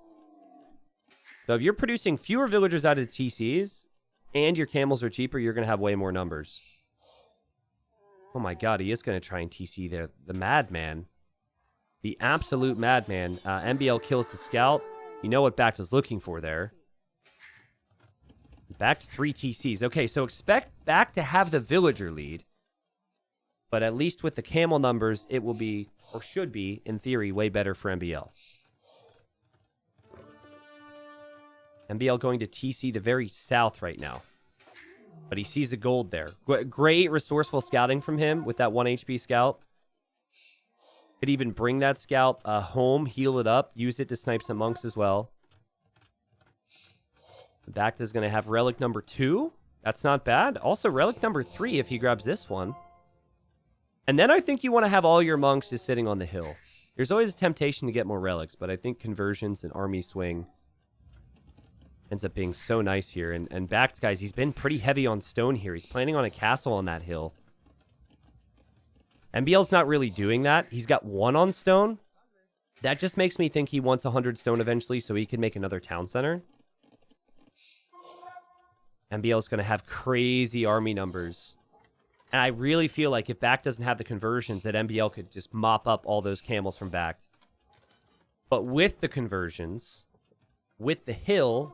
So if you're producing fewer villagers out of TCs, and your camels are cheaper, you're going to have way more numbers. Oh my god, he is going to try and TC there. The madman. The absolute madman. MbL kills the scout. You know what BacT was looking for there. BacT 3 TCs. Okay, so expect BacT to have the villager lead. But at least with the camel numbers, it will be, or should be, in theory, way better for MbL. MbL going to TC the very south right now. But he sees a gold there. Great resourceful scouting from him with that 1 HP scout. Could even bring that scout home, heal it up, use it to snipe some monks as well. BacT is going to have relic number 2. That's not bad. Also, relic number 3 if he grabs this one. And then I think you want to have all your monks just sitting on the hill. There's always a temptation to get more relics, but I think conversions and army swing ends up being so nice here. And BacT, guys, he's been pretty heavy on stone here. He's planning on a castle on that hill. MbL's not really doing that. He's got 1 on stone. That just makes me think he wants 100 stone eventually so he can make another town center. MbL's going to have crazy army numbers. And I really feel like if BacT doesn't have the conversions, that MbL could just mop up all those camels from BacT. But with the conversions, with the hill,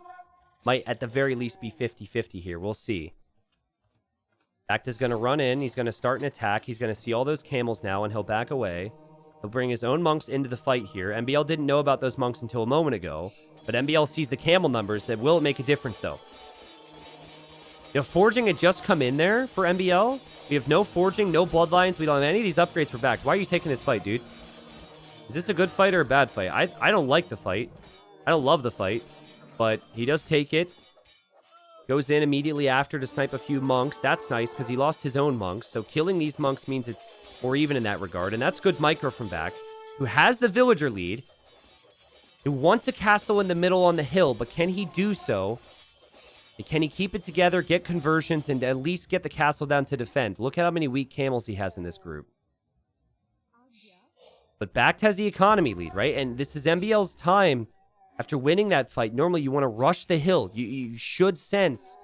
might at the very least be 50-50 here. We'll see. BacT is going to run in. He's going to start an attack. He's going to see all those camels now, and he'll back away. He'll bring his own monks into the fight here. MbL didn't know about those monks until a moment ago, but MbL sees the camel numbers. That will make a difference, though. You know, forging had just come in there for MbL. We have no forging, no bloodlines. We don't have any of these upgrades for BacT. Why are you taking this fight, dude? Is this a good fight or a bad fight? I don't like the fight. I don't love the fight, but he does take it. Goes in immediately after to snipe a few monks. That's nice because he lost his own monks. So killing these monks means it's more even in that regard. And that's good micro from BacT, who has the villager lead, who wants a castle in the middle on the hill, but can he do so? Can he keep it together, get conversions, and at least get the castle down to defend? Look at how many weak camels he has in this group. But BacT has the economy lead, right? And this is MbL's time. After winning that fight, normally you want to rush the hill. You should sense,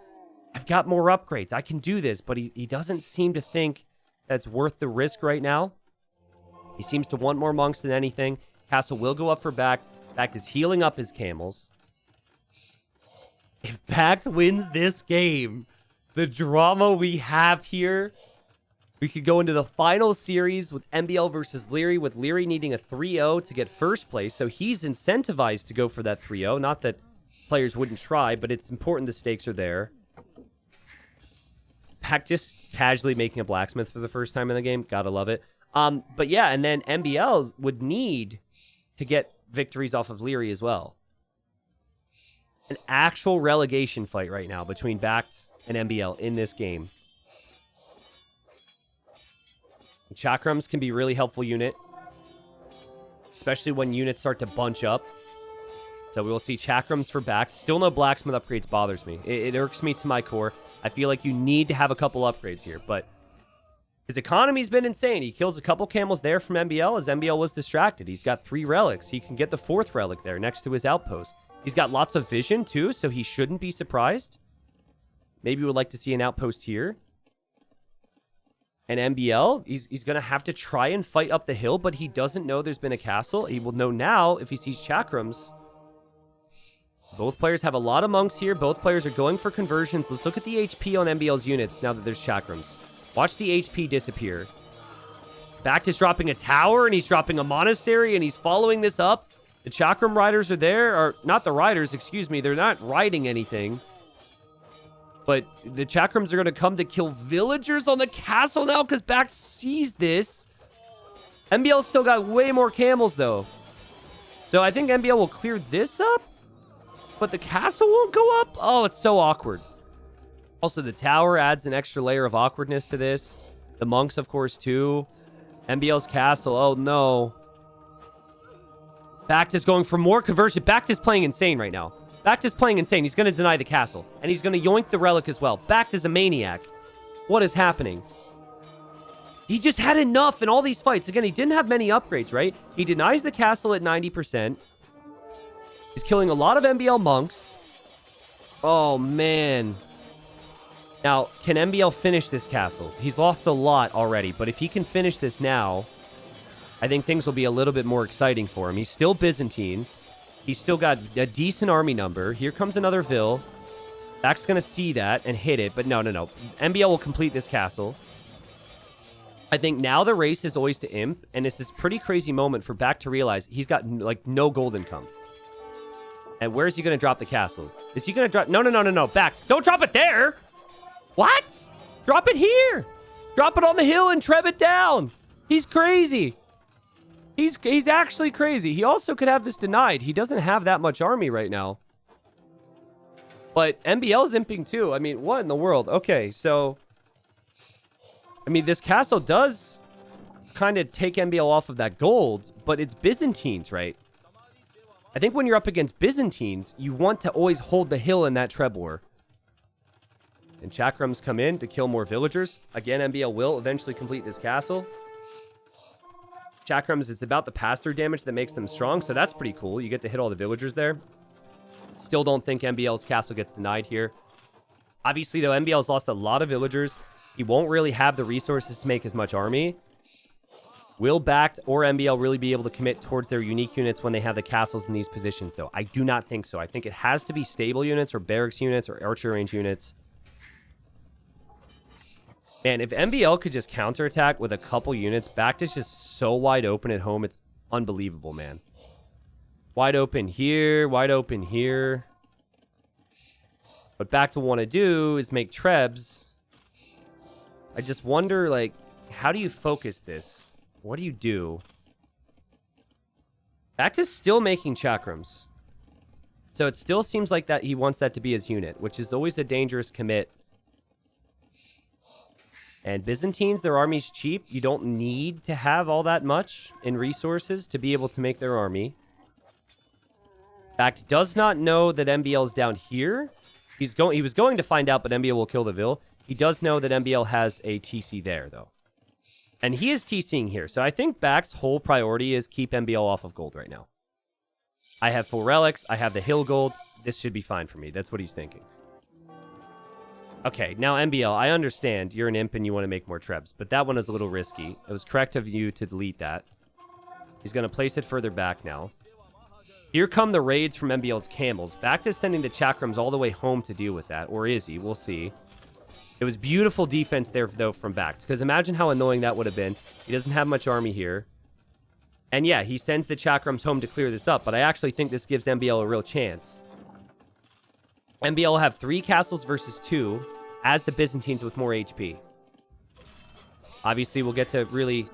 I've got more upgrades. I can do this. But he doesn't seem to think that's worth the risk right now. He seems to want more monks than anything. Castle will go up for BacT. BacT is healing up his camels. If BacT wins this game, the drama we have here, we could go into the final series with MbL versus Leary, with Leary needing a 3-0 to get first place. So he's incentivized to go for that 3-0. Not that players wouldn't try, but it's important the stakes are there. BacT just casually making a blacksmith for the first time in the game. Gotta love it. But yeah, and then MbL would need to get victories off of Leary as well. An actual relegation fight right now between BacT and MbL in this game. Chakrams can be a really helpful unit, especially when units start to bunch up. So we will see Chakrams for BacT. Still no blacksmith upgrades bothers me. It irks me to my core. I feel like you need to have a couple upgrades here, but his economy's been insane. He kills a couple camels there from MbL as MbL was distracted. He's got 3 relics. He can get the 4th relic there next to his outpost. He's got lots of vision, too, so he shouldn't be surprised. Maybe we would like to see an outpost here. And MbL, he's going to have to try and fight up the hill, but he doesn't know there's been a castle. He will know now if he sees chakrams. Both players have a lot of monks here. Both players are going for conversions. Let's look at the HP on MbL's units now that there's chakrams. Watch the HP disappear. BacT is dropping a tower, and he's dropping a monastery, and he's following this up. The chakram riders are there, or not the riders, excuse me. They're not riding anything. But the chakrams are going to come to kill villagers on the castle now because BacT sees this. MbL's still got way more camels, though. So I think MbL will clear this up, but the castle won't go up? Oh, it's so awkward. Also, the tower adds an extra layer of awkwardness to this. The monks, of course, too. MbL's castle. Oh, no. BacT is going for more conversion. BacT is playing insane right now. BacT is playing insane. He's going to deny the castle. And he's going to yoink the relic as well. BacT is a maniac. What is happening? He just had enough in all these fights. Again, he didn't have many upgrades, right? He denies the castle at 90%. He's killing a lot of MbL monks. Oh, man. Now, can MbL finish this castle? He's lost a lot already, but if he can finish this now, I think things will be a little bit more exciting for him. He's still Byzantines. He's still got a decent army number. Here comes another Vil. BacT's going to see that and hit it, but no. MbL will complete this castle. I think now the race is always to Imp, and it's this pretty crazy moment for BacT to realize he's got, like, no gold income. And where is he going to drop the castle? Is he going to drop... No. BacT, don't drop it there! What? Drop it here! Drop it on the hill and treb it down! He's crazy! He's actually crazy. He also could have this denied. He doesn't have that much army right now. But MbL's imping too. I mean, what in the world? Okay, so... I mean, this castle does kind of take MbL off of that gold, but it's Byzantines, right? I think when you're up against Byzantines, you want to always hold the hill in that treb war. And chakrams come in to kill more villagers. Again, MbL will eventually complete this castle. Chakrams, it's about the pass-through damage that makes them strong, so that's pretty cool. You get to hit all the villagers there. Still don't think MbL's castle gets denied here. Obviously, though, MbL's lost a lot of villagers. He won't really have the resources to make as much army. Will BacT or MbL really be able to commit towards their unique units when they have the castles in these positions, though? I do not think so. I think it has to be stable units or barracks units or archer range units. Man, if MbL could just counterattack with a couple units, BacT is just so wide open at home. It's unbelievable, man. Wide open here, wide open here. What BacT will want to do is make trebs. I just wonder, like, how do you focus this? What do you do? BacT is still making chakrams. So it still seems like that he wants that to be his unit, which is always a dangerous commit. And Byzantines, their army's cheap. You don't need to have all that much in resources to be able to make their army. BacT does not know that MbL is down here. He was going to find out, but MbL will kill the Vil. He does know that MbL has a TC there, though. And he is TCing here. So I think BacT's whole priority is keep MbL off of gold right now. I have full relics. I have the hill gold. This should be fine for me. That's what he's thinking. Okay, now MbL, I understand you're an imp and you want to make more trebs, but that one is a little risky. It was correct of you to delete that. He's going to place it further back now. Here come the raids from MbL's camels. BacT is sending the chakrams all the way home to deal with that, or is he? We'll see. It was beautiful defense there, though, from BacT, because imagine how annoying that would have been. He doesn't have much army here. And yeah, he sends the chakrams home to clear this up, but I actually think this gives MbL a real chance. MbL will have 3 castles versus 2 as the Byzantines with more HP. Obviously, we'll get to really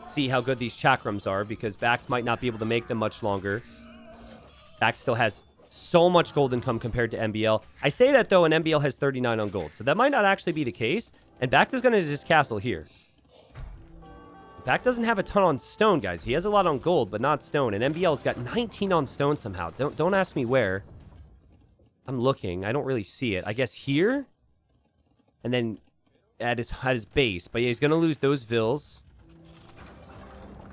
see how good these chakrams are because BacT might not be able to make them much longer. BacT still has so much gold income compared to MbL. I say that, though, and MbL has 39 on gold, so that might not actually be the case. And BacT is going to just castle here. BacT doesn't have a ton on stone, guys. He has a lot on gold, but not stone. And MbL's got 19 on stone somehow. Don't ask me where. I'm looking. I don't really see it. I guess here? And then at his base. But yeah, he's going to lose those Vils.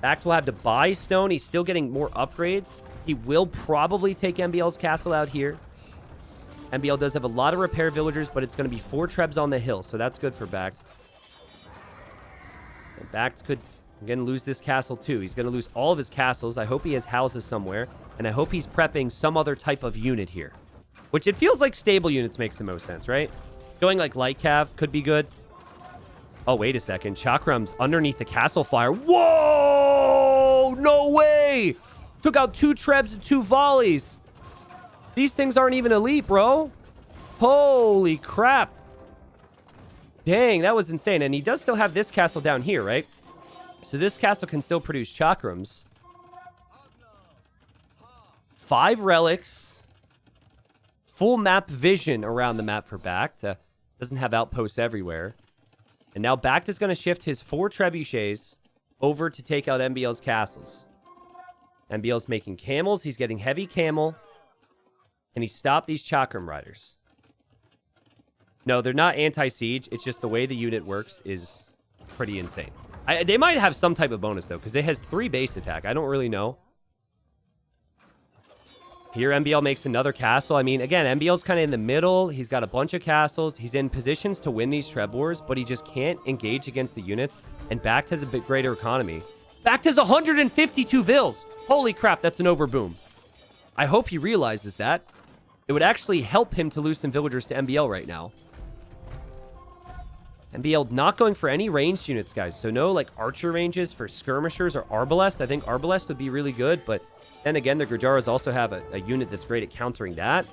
BacT will have to buy stone. He's still getting more upgrades. He will probably take MbL's castle out here. MbL does have a lot of repair villagers, but it's going to be 4 trebs on the hill. So that's good for BacT. BacT could, again, lose this castle too. He's going to lose all of his castles. I hope he has houses somewhere. And I hope he's prepping some other type of unit here. Which it feels like stable units makes the most sense, right? Going like light cav could be good. Oh, wait a second. Chakram's underneath the castle fire. Whoa! No way! Took out 2 trebs and 2 volleys. These things aren't even elite, bro. Holy crap. Dang, that was insane. And he does still have this castle down here, right? So this castle can still produce chakrams. 5 relics. Full map vision around the map for BacT. Doesn't have outposts everywhere. And now BacT is going to shift his 4 trebuchets over to take out MbL's castles. MbL's making camels. He's getting heavy camel. And he stopped these chakram riders. No, they're not anti-siege. It's just the way the unit works is pretty insane. They might have some type of bonus, though, because it has 3 base attack. I don't really know. Here, MbL makes another castle. I mean, again, MbL's kind of in the middle. He's got a bunch of castles. He's in positions to win these Treb Wars, but he just can't engage against the units. And BacT has a bit greater economy. BacT has 152 vills. Holy crap, that's an overboom. I hope he realizes that. It would actually help him to lose some villagers to MbL right now. MbL not going for any ranged units, guys. So no, like, archer ranges for skirmishers or arbalest. I think arbalest would be really good, but then again, the Gujaras also have a unit that's great at countering that.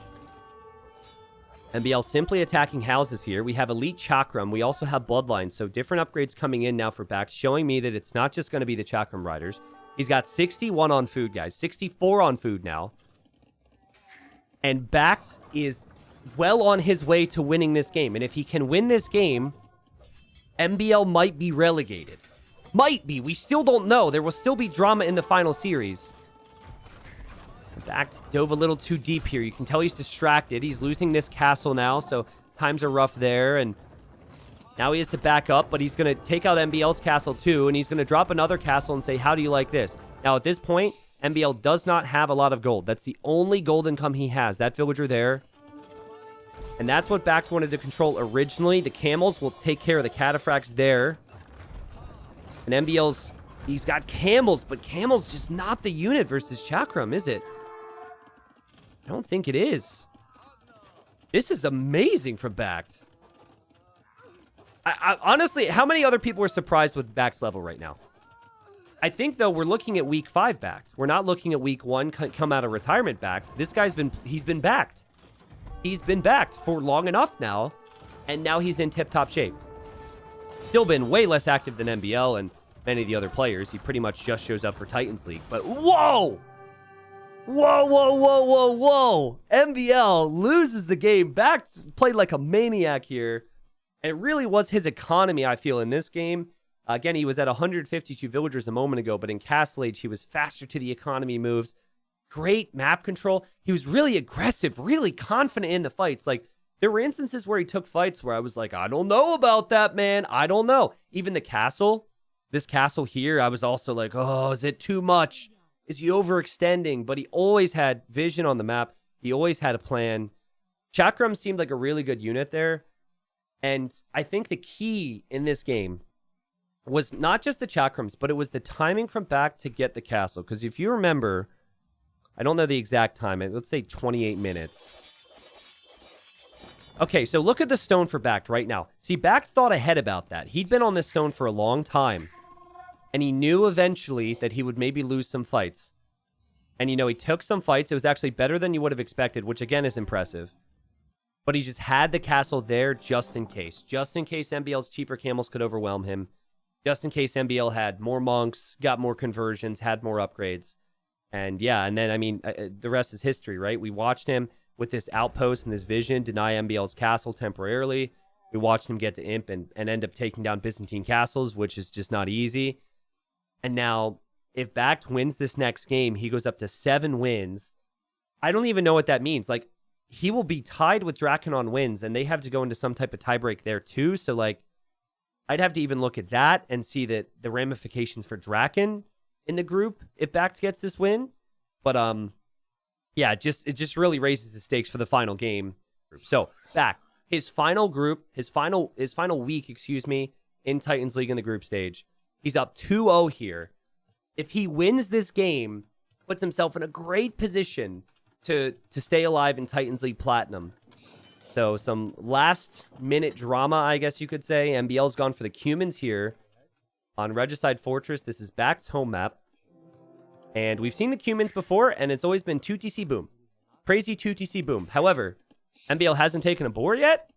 MbL simply attacking houses here. We have Elite Chakram. We also have Bloodline. So different upgrades coming in now for BacT, showing me that it's not just going to be the Chakram Riders. He's got 61 on food, guys. 64 on food now. And BacT is well on his way to winning this game. And if he can win this game, MbL might be relegated. Might be. We still don't know. There will still be drama in the final series. BacT dove a little too deep here. You can tell he's distracted. He's losing this castle now, so times are rough there. And now he has to back up, but he's going to take out MbL's castle too, and he's going to drop another castle and say, how do you like this? Now, at this point, MbL does not have a lot of gold. That's the only gold income he has. That villager there. And that's what BacT wanted to control originally. The camels will take care of the cataphracts there. And MbL's, he's got camels, but camels just not the unit versus Chakram, is it? I don't think it is. This is amazing from BacT. I honestly, how many other people are surprised with BacT's level right now? I think, though, we're looking at week 5 BacT. We're not looking at week 1 come out of retirement BacT. This guy's he's been BacT. He's been BacT for long enough now, and now he's in tip-top shape. Still been way less active than MbL and many of the other players. He pretty much just shows up for Titans League. But whoa! Whoa, whoa, whoa, whoa, whoa. MbL loses the game. BacT played like a maniac here. And it really was his economy, I feel, in this game. Again, he was at 152 villagers a moment ago, but in Castle Age, he was faster to the economy moves. Great map control. He was really aggressive, really confident in the fights. Like, there were instances where he took fights where I was like, I don't know about that, man. I don't know. Even the castle, this castle here, I was also like, oh, is it too much? Is he overextending? But he always had vision on the map. He always had a plan. Chakram seemed like a really good unit there. And I think the key in this game was not just the Chakrams, but it was the timing from BacT to get the castle. Because if you remember, I don't know the exact time. Let's say 28 minutes. Okay, so look at the stone for BacT right now. See, BacT thought ahead about that. He'd been on this stone for a long time. And he knew eventually that he would maybe lose some fights. And, you know, he took some fights. It was actually better than you would have expected, which, again, is impressive. But he just had the castle there just in case. Just in case MbL's cheaper camels could overwhelm him. Just in case MbL had more monks, got more conversions, had more upgrades. And, yeah, and then, I mean, the rest is history, right? We watched him with this outpost and this vision deny MbL's castle temporarily. We watched him get to Imp and end up taking down Byzantine castles, which is just not easy. And now, if BacT wins this next game, he goes up to 7 wins. I don't even know what that means. Like, he will be tied with Draken on wins, and they have to go into some type of tiebreak there too. So, like, I'd have to even look at that and see that the ramifications for Draken in the group if BacT gets this win. But yeah, it just really raises the stakes for the final game. So BacT, his final week, in Titans League in the group stage. He's up 2-0 here. If he wins this game, puts himself in a great position to stay alive in Titans League Platinum. So some last-minute drama, I guess you could say. MbL's gone for the Cumans here on Regicide Fortress. This is BacT's home map. And we've seen the Cumans before, and it's always been 2TC boom. Crazy 2TC boom. However, MbL hasn't taken a boar yet.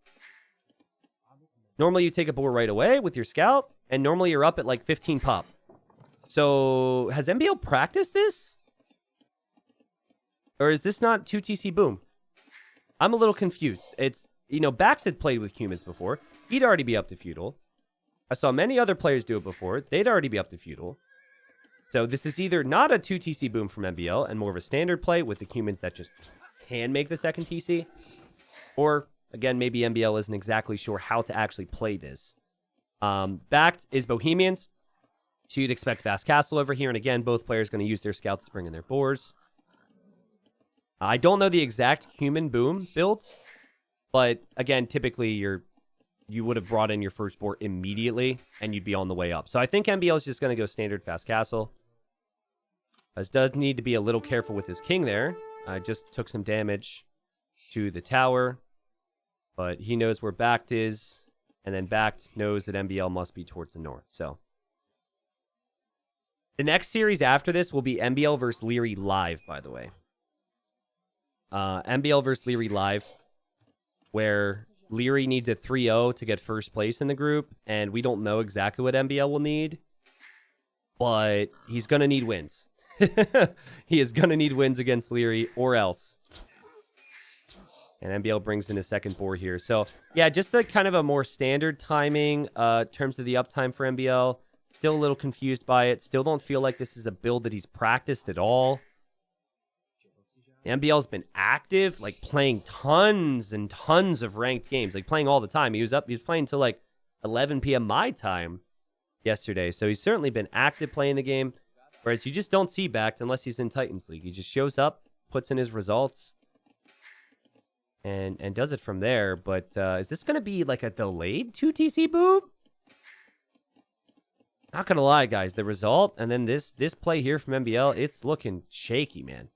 Normally you take a boar right away with your scout, and normally you're up at like 15 pop. So has MbL practiced this? Or is this not 2TC boom? I'm a little confused. It's, you know, BacT had played with Cumans before. He'd already be up to feudal. I saw many other players do it before. They'd already be up to feudal. So this is either not a 2TC boom from MbL and more of a standard play with the Cumans that just can make the second TC. Or, again, maybe MbL isn't exactly sure how to actually play this. BacT is Bohemians. So you'd expect Fast Castle over here. And again, both players going to use their scouts to bring in their boars. I don't know the exact Cuman boom build. But, again, typically you would have brought in your first boar immediately, and you'd be on the way up. So I think MbL is just going to go standard Fast Castle. Does need to be a little careful with his king there. Just took some damage to the tower. But he knows where BacT is. And then BacT knows that MbL must be towards the north. So the next series after this will be MbL versus Leary live, by the way. MbL versus Leary live, where Leary needs a 3-0 to get first place in the group, and we don't know exactly what MbL will need, but he's going to need wins. He is going to need wins against Leary, or else. And MbL brings in a second boar here. So, yeah, just the kind of a more standard timing in terms of the uptime for MbL. Still a little confused by it. Still don't feel like this is a build that he's practiced at all. MbL's been active, like playing tons and tons of ranked games, like playing all the time. He was playing till like 11 p.m. my time yesterday. So he's certainly been active playing the game. Whereas you just don't see BacT unless he's in Titans League. He just shows up, puts in his results, and does it from there. But is this going to be like a delayed 2TC boom? Not going to lie, guys. The result, and then this play here from MbL, it's looking shaky, man.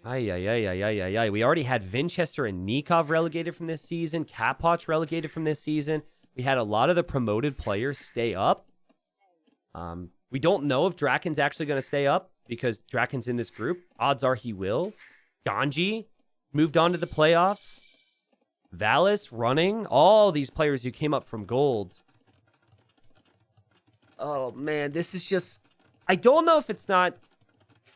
Ay. We already had Vinchester and Nikov relegated from this season. Kapoch relegated from this season. We had a lot of the promoted players stay up. We don't know if Draken's actually going to stay up because Draken's in this group. Odds are he will. Ganji moved on to the playoffs. Valis running. All these players who came up from gold. Oh, man. This is just... I don't know if it's not...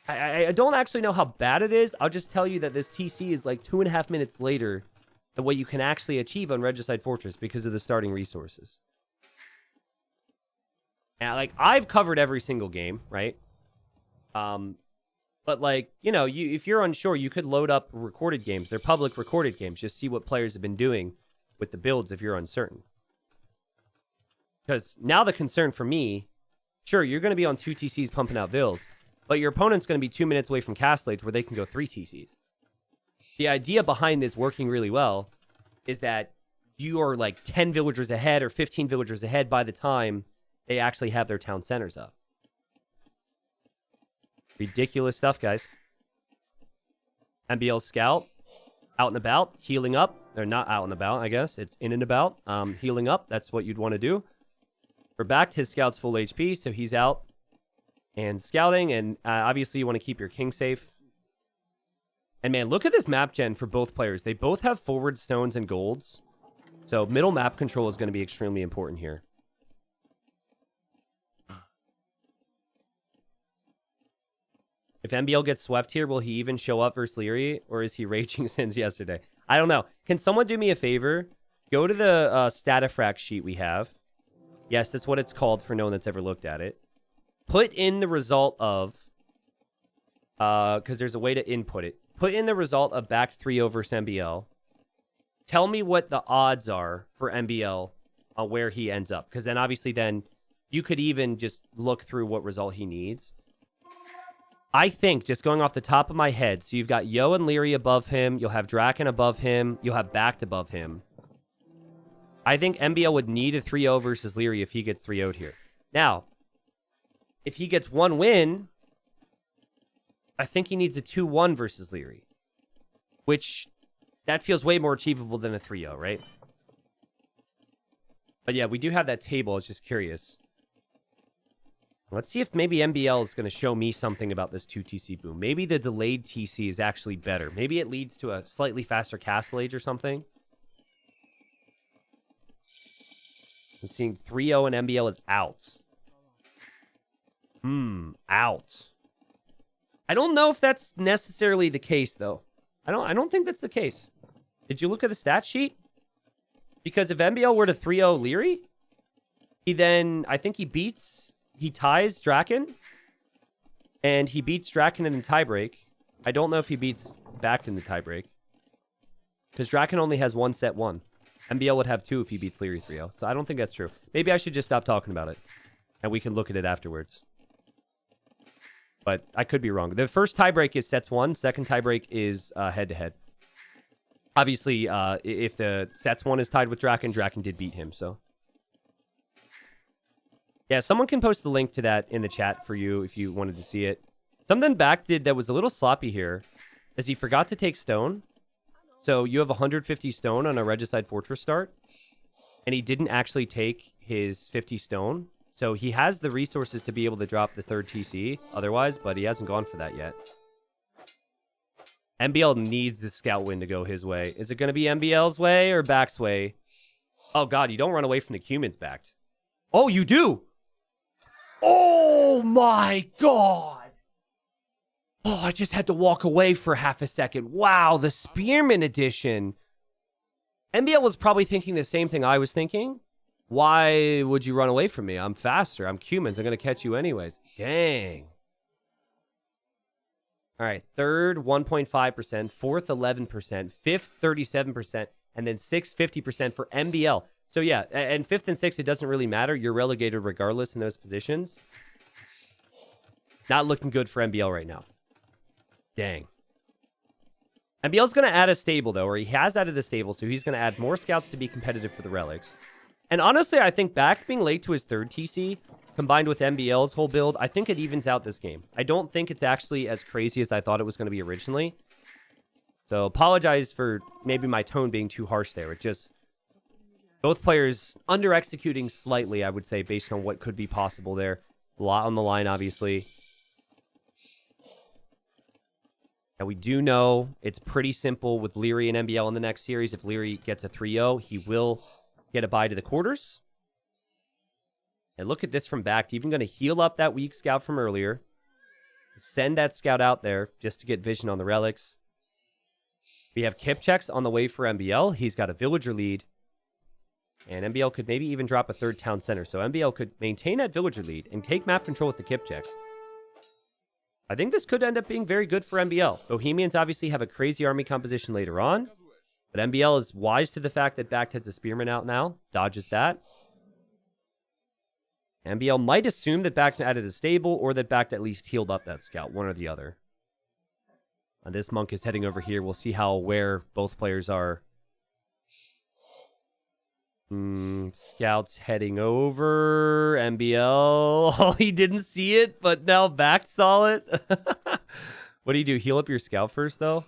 I don't actually know how bad it is. I'll just tell you that this TC is like 2.5 minutes later than what you can actually achieve on Regicide Fortress because of the starting resources. And like, I've covered every single game, right? But like, you know, if you're unsure, you could load up recorded games. They're public recorded games. Just see what players have been doing with the builds if you're uncertain. Because now the concern for me, sure, you're going to be on 2 TCs pumping out vills. But your opponent's going to be 2 minutes away from Castlades where they can go 3 TCs. The idea behind this working really well is that you are like 10 villagers ahead or 15 villagers ahead by the time they actually have their town centers up. Ridiculous stuff, guys. MbL Scout, out and about, healing up. Or not out and about, I guess. It's in and about. Healing up, that's what you'd want to do. For BacT, his Scout's full HP, so he's out and scouting, and obviously you want to keep your king safe. And man, look at this map gen for both players. They both have forward stones and golds, so middle map control is going to be extremely important here. If MbL gets swept here, will he even show up versus Leary, or is he raging since yesterday? I don't know. Can someone do me a favor? Go to the Statafract sheet we have. Yes, that's what it's called for no one that's ever looked at it. Put in the result of, because there's a way to input it. Put in the result of BacT 3-0 versus MbL. Tell me what the odds are for MbL on where he ends up. Because then obviously then you could even just look through what result he needs. I think, just going off the top of my head, so you've got Yo and Leary above him. You'll have Draken above him. You'll have BacT above him. I think MbL would need a 3-0 versus Leary if he gets 3-0'd here. Now, if he gets one win, I think he needs a 2-1 versus Leary, which that feels way more achievable than a 3-0, right? But yeah, we do have that table. I was just curious. Let's see if maybe MbL is going to show me something about this 2TC boom. Maybe the delayed TC is actually better. Maybe it leads to a slightly faster castle age or something. I'm seeing 3-0 and MbL is out. Out. I don't know if that's necessarily the case, though. I don't think that's the case. Did you look at the stat sheet? Because if MbL were to 3-0 Leary, he then, I think he ties Draken, and he beats Draken in the tiebreak. I don't know if he beats bac-t in the tiebreak, because Draken only has one set one. MbL would have two if he beats Leary 3-0, so I don't think that's true. Maybe I should just stop talking about it, and we can look at it afterwards. But I could be wrong. The first tiebreak is sets one. Second tiebreak is head-to-head. Obviously, if the sets one is tied with Draken, Draken did beat him, so. Yeah, someone can post the link to that in the chat for you if you wanted to see it. Something bac-t did that was a little sloppy here is he forgot to take stone. So you have 150 stone on a Regicide Fortress start, and he didn't actually take his 50 stone. So he has the resources to be able to drop the third TC otherwise, but he hasn't gone for that yet. MbL needs the scout win to go his way. Is it going to be MbL's way or bac-t's way? Oh, God, you don't run away from the humans, bac-t. Oh, you do! Oh, my God! Oh, I just had to walk away for half a second. Wow, the Spearman edition. MbL was probably thinking the same thing I was thinking. Why would you run away from me? I'm faster. I'm humans. I'm going to catch you anyways. Dang. All right, third, 1.5%, fourth, 11%, fifth, 37%, and then sixth, 50% for MbL. So yeah, and fifth and sixth, it doesn't really matter. You're relegated regardless in those positions. Not looking good for MbL right now. Dang. MbL's going to add a stable, though, or he has added a stable, so he's going to add more scouts to be competitive for the relics. And honestly, I think bac-t being late to his third TC, combined with MbL's whole build, I think it evens out this game. I don't think it's actually as crazy as I thought it was going to be originally. So apologize for maybe my tone being too harsh there. It just... both players under-executing slightly, I would say, based on what could be possible there. A lot on the line, obviously. Now, we do know it's pretty simple with Leary and MbL in the next series. If Leary gets a 3-0, he will get a bye to the quarters. And look at this from bac-t. Even going to heal up that weak scout from earlier. Send that scout out there just to get vision on the relics. We have Kip checks on the way for MbL. He's got a villager lead. And MbL could maybe even drop a third town center. So MbL could maintain that villager lead and take map control with the Kip checks. I think this could end up being very good for MbL. Bohemians obviously have a crazy army composition later on. But MbL is wise to the fact that bac-t has a Spearman out now. Dodges that. MbL might assume that bac-t added a stable or that bac-t at least healed up that scout. One or the other. And this monk is heading over here. We'll see how aware both players are. Scouts heading over. MbL. Oh, he didn't see it, but now bac-t saw it. What do you do? Heal up your scout first, though?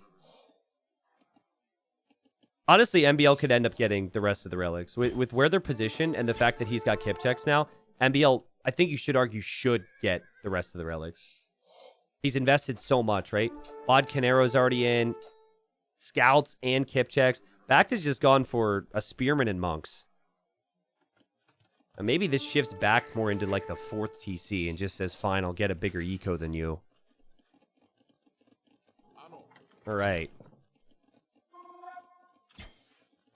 Honestly, MbL could end up getting the rest of the relics. With where they're positioned and the fact that he's got Kip checks now, MbL, I think you should argue, should get the rest of the relics. He's invested so much, right? Bod Canero's already in. Scouts and Kip checks. bac-t has just gone for a Spearman and monks. And maybe this shifts bac-t more into like the fourth TC and just says, fine, I'll get a bigger eco than you. All right.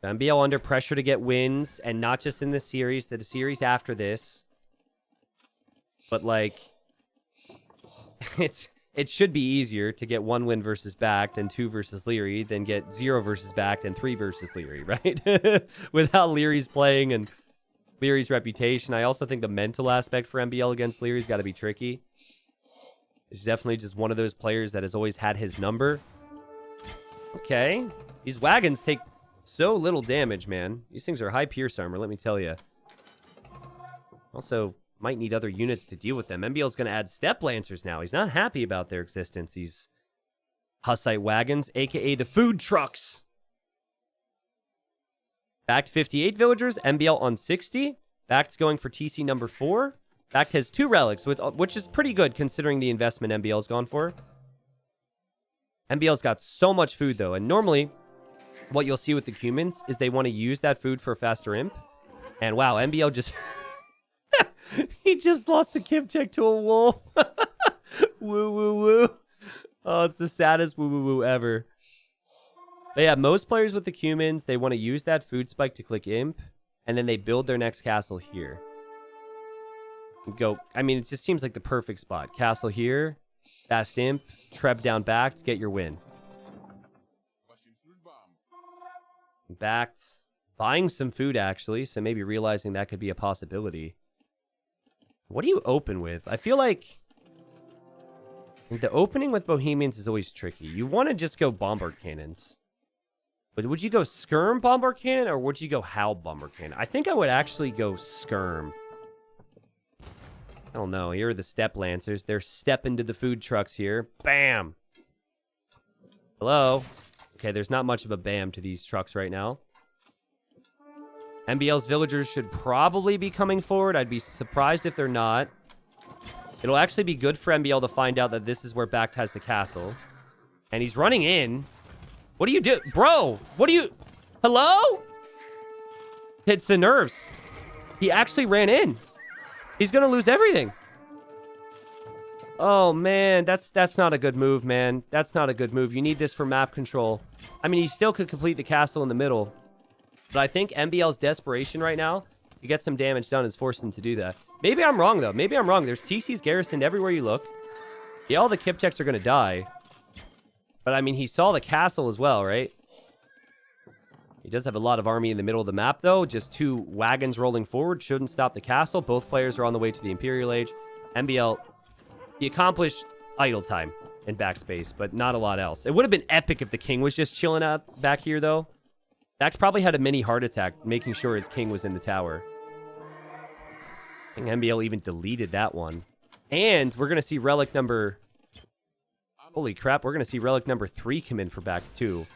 MbL under pressure to get wins, and not just in this series, the series after this. But, like, it should be easier to get 1 win versus bac-t and 2 versus Leary than get 0 versus bac-t and 3 versus Leary, right? With how Leary's playing and Leary's reputation. I also think the mental aspect for MbL against Leary's got to be tricky. He's definitely just one of those players that has always had his number. Okay. These wagons take So little damage, man. These things are high Pierce armor, let me tell you. Also, might need other units to deal with them. MbL's going to add Step Lancers now. He's not happy about their existence. These Hussite wagons, a.k.a. the food trucks. BacT 58 villagers, MbL on 60. BacT's going for TC number 4. BacT has 2 relics, which is pretty good considering the investment MbL's gone for. MbL's got so much food, though. And normally, what you'll see with the humans is they want to use that food for a faster imp. And wow, MbL just... he just lost a Kim check to a wolf. Woo, woo, woo. Oh, it's the saddest woo, woo, woo ever. But yeah, most players with the humans, they want to use that food spike to click imp. And then they build their next castle here. Go. I mean, it just seems like the perfect spot. Castle here. Fast imp. Treb down back to get your win. BacT. Buying some food, actually. So maybe realizing that could be a possibility. What do you open with? I feel like the opening with Bohemians is always tricky. You want to just go bombard cannons. But would you go skirm bombard cannon or would you go howl bombard cannon? I think I would actually go skirm. I don't know. Here are the step lancers. They're stepping to the food trucks here. Bam. Hello. Okay, there's not much of a bam to these trucks right now. MbL's villagers should probably be coming forward. I'd be surprised if they're not. It'll actually be good for MbL to find out that this is where BacT has the castle. And he's running in. What do you do? Bro, what do you... Hello? It's the nerves. He actually ran in. He's going to lose everything. Oh, man. That's not a good move, man. That's not a good move. You need this for map control. I mean, he still could complete the castle in the middle. But I think MbL's desperation right now to get some damage done is forcing him to do that. Maybe I'm wrong, though. Maybe I'm wrong. There's TCs garrisoned everywhere you look. Yeah, all the Kipchaks are going to die. But, I mean, he saw the castle as well, right? He does have a lot of army in the middle of the map, though. Just 2 wagons rolling forward shouldn't stop the castle. Both players are on the way to the Imperial Age. MbL, he accomplished idle time in backspace, but not a lot else. It would have been epic if the king was just chilling out back here, though. BacT probably had a mini heart attack, making sure his king was in the tower. I think MbL even deleted that one. And we're going to see relic number... Holy crap, we're going to see relic number 3 come in for BacT too.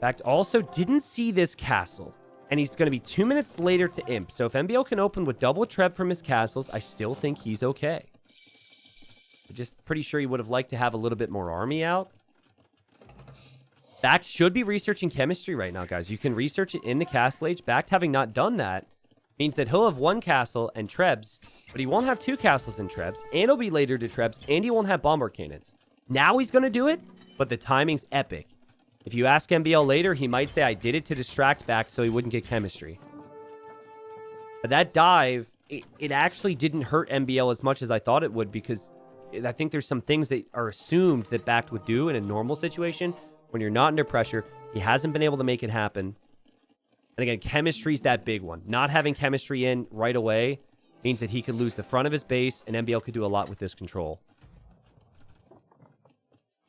BacT also didn't see this castle. And he's going to be 2 minutes later to imp. So if MbL can open with double treb from his castles, I still think he's okay. I'm just pretty sure he would have liked to have a little bit more army out. BacT should be researching chemistry right now, guys. You can research it in the castle age. BacT having not done that means that he'll have 1 castle and trebs, but he won't have 2 castles and trebs, and he'll be later to trebs, and he won't have bombard cannons. Now he's going to do it, but the timing's epic. If you ask MbL later, he might say, I did it to distract BacT so he wouldn't get chemistry. But that dive, it actually didn't hurt MbL as much as I thought it would, because I think there's some things that are assumed that BacT would do in a normal situation. When you're not under pressure, he hasn't been able to make it happen. And again, chemistry's that big one. Not having chemistry in right away means that he could lose the front of his base, and MbL could do a lot with this control.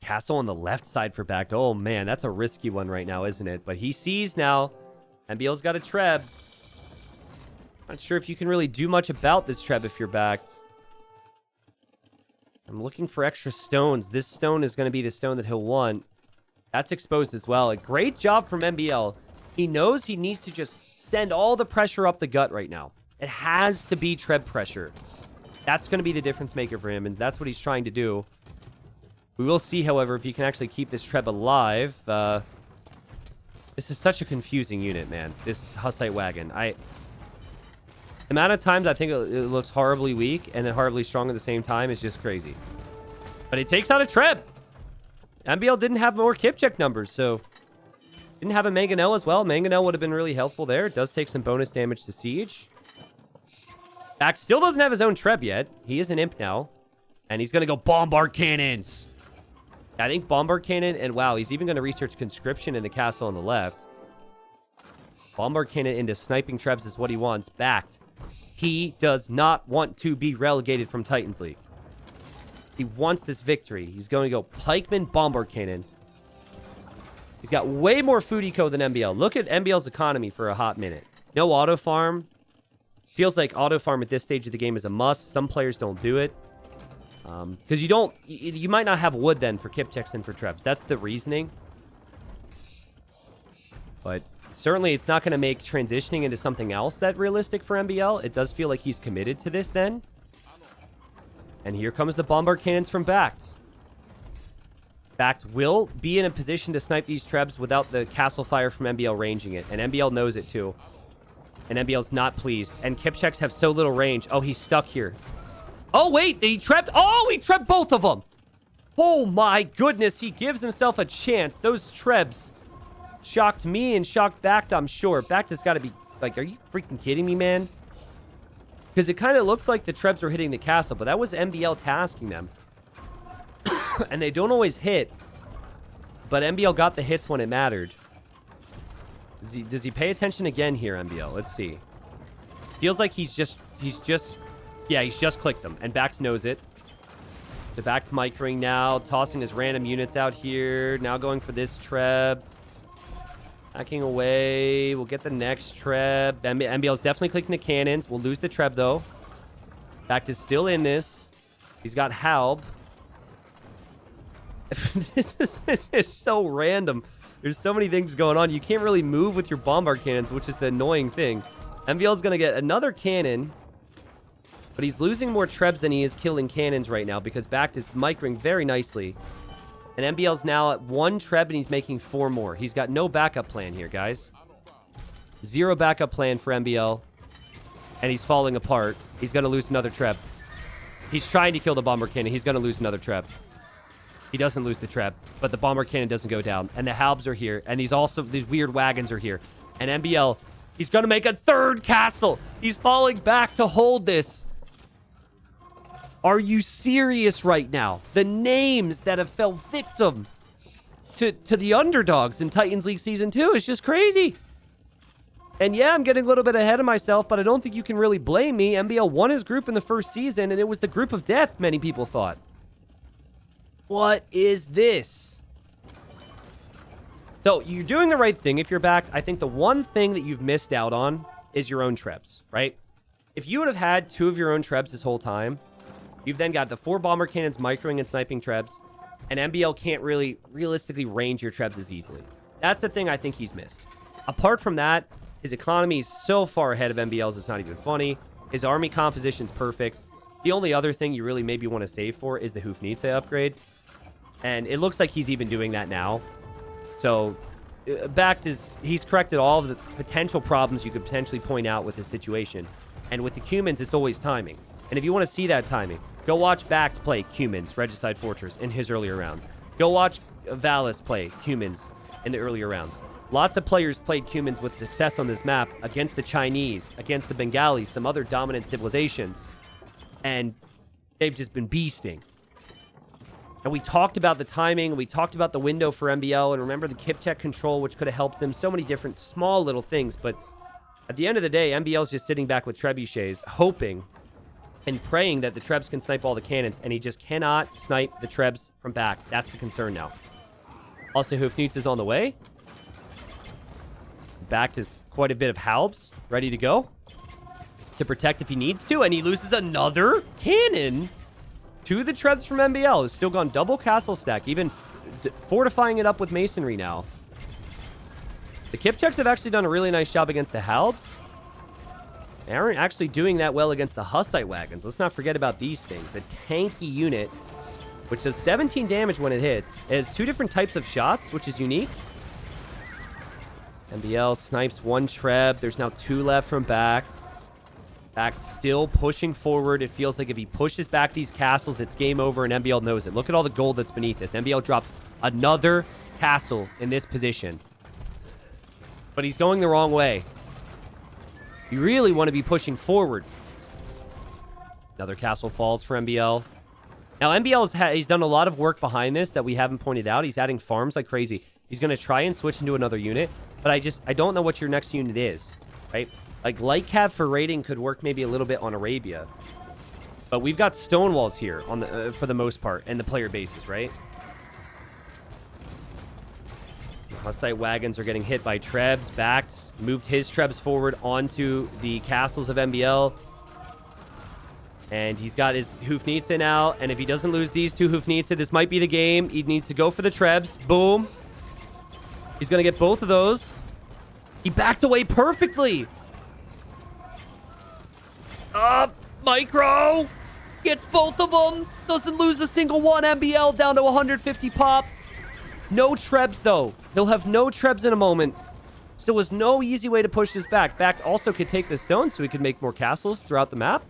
Castle on the left side for BacT. Oh, man, that's a risky one right now, isn't it? But he sees now. MbL's got a treb. Not sure if you can really do much about this treb if you're BacT. I'm looking for extra stones. This stone is going to be the stone that he'll want. That's exposed as well. A great job from MbL. He knows he needs to just send all the pressure up the gut right now. It has to be treb pressure. That's going to be the difference maker for him, and that's what he's trying to do. We will see, however, if he can actually keep this treb alive. This is such a confusing unit, man. This Hussite wagon. The amount of times I think it looks horribly weak and then horribly strong at the same time is just crazy. But it takes out a treb. MbL didn't have more Kipchak numbers, so... Didn't have a Mangonel as well. Mangonel would have been really helpful there. It does take some bonus damage to siege. BacT still doesn't have his own treb yet. He is an imp now. And he's going to go bombard cannons. I think bombard cannon, and wow, he's even going to research conscription in the castle on the left. Bombard cannon into sniping trebs is what he wants. BacT. He does not want to be relegated from Titans League. He wants this victory. He's going to go pikeman bombard cannon. He's got way more food eco than MbL. Look at MbL's economy for a hot minute. No auto farm. Feels like auto farm at this stage of the game is a must. Some players don't do it. Because you might not have wood then for kip checks and for trebs. That's the reasoning. But certainly it's not going to make transitioning into something else that realistic for MbL. It does feel like he's committed to this then. And here comes the bombard cannons from BacT. BacT will be in a position to snipe these trebs without the castle fire from MbL ranging it. And MbL knows it too. And MbL's not pleased. And kip checks have so little range. Oh, he's stuck here. Oh, wait. He trebbed. Oh, he trebbed both of them. Oh, my goodness. He gives himself a chance. Those trebs shocked me and shocked BacT, I'm sure. BacT has got to be like, are you freaking kidding me, man? Because it kind of looked like the trebs were hitting the castle, but that was MbL tasking them. And they don't always hit. But MbL got the hits when it mattered. Does he pay attention again here, MbL? Let's see. Feels like he's just clicked them. And BacT knows it. The BacT microing now, tossing his random units out here. Now going for this treb. Hacking away. We'll get the next treb. MbL's definitely clicking the cannons. We'll lose the treb, though. BacT is still in this. He's got Halb. This is just so random. There's so many things going on. You can't really move with your bombard cannons, which is the annoying thing. MbL's going to get another cannon. But he's losing more trebs than he is killing cannons right now because BacT is microing very nicely. And MbL's now at 1 treb and he's making 4 more. He's got no backup plan here, guys. 0 backup plan for MbL. And he's falling apart. He's going to lose another treb. He's trying to kill the bomber cannon. He's going to lose another treb. He doesn't lose the treb, but the bomber cannon doesn't go down. And the halbs are here. And these weird wagons are here. And MbL, he's going to make a 3rd castle. He's falling back to hold this. Are you serious right now? The names that have fell victim to the underdogs in Titans League Season 2 is just crazy. And yeah, I'm getting a little bit ahead of myself, but I don't think you can really blame me. MbL won his group in the first season, and it was the group of death, many people thought. What is this? So, you're doing the right thing if you're BacT. I think the one thing that you've missed out on is your own trebs, right? If you would have had 2 of your own trebs this whole time, you've then got the 4 bomber cannons microing and sniping trebs, and MbL can't really realistically range your trebs as easily. That's the thing I think he's missed. Apart from that, his economy is so far ahead of MbL's, it's not even funny. His army composition's perfect. The only other thing you really maybe want to save for is the Hufnitze upgrade. And it looks like he's even doing that now. So, BacT he's corrected all of the potential problems you could potentially point out with his situation. And with the Cumans, it's always timing. And if you want to see that timing, go watch BacT play Cumans, Regicide Fortress, in his earlier rounds. Go watch Valis play Cumans in the earlier rounds. Lots of players played Cumans with success on this map against the Chinese, against the Bengalis, some other dominant civilizations. And they've just been beasting. And we talked about the timing. We talked about the window for MbL. And remember the kip check control, which could have helped him. So many different small little things. But at the end of the day, MbL's just sitting back with trebuchets, hoping and praying that the trebs can snipe all the cannons. And he just cannot snipe the trebs from BacT. That's the concern now. Also, Hufnitze is on the way. BacT is quite a bit of halbs ready to go to protect if he needs to. And he loses another cannon to the trebs from MbL. Has still gone double castle stack, even fortifying it up with masonry now. The kip checks have actually done a really nice job against the halbs. They aren't actually doing that well against the Hussite wagons. Let's not forget about these things. The tanky unit, which does 17 damage when it hits. It has 2 different types of shots, which is unique. MbL snipes 1 treb. There's now 2 left from BacT. BacT still pushing forward. It feels like if he pushes back these castles, it's game over, and MbL knows it. Look at all the gold that's beneath this. MbL drops another castle in this position. But he's going the wrong way. You really want to be pushing forward. Another castle falls for MbL. Now, MbL he's done a lot of work behind this that we haven't pointed out. He's adding farms like crazy. He's going to try and switch into another unit, but I don't know what your next unit is, right? Like, light cav for raiding could work maybe a little bit on Arabia. But we've got stone walls here on the for the most part, and the player bases, right? Hussite wagons are getting hit by Trebs. BacT moved his Trebs forward onto the castles of MbL. And he's got his Hoofnitsa out. And if he doesn't lose these two Hoofnitsa, this might be the game. He needs to go for the Trebs. Boom. He's going to get both of those. He backed away perfectly. Micro gets both of them. Doesn't lose a single one. MbL down to 150 pop. No Trebs, though. He'll have no Trebs in a moment. Still was no easy way to push this back. BacT also could take the stone so he could make more castles throughout the map.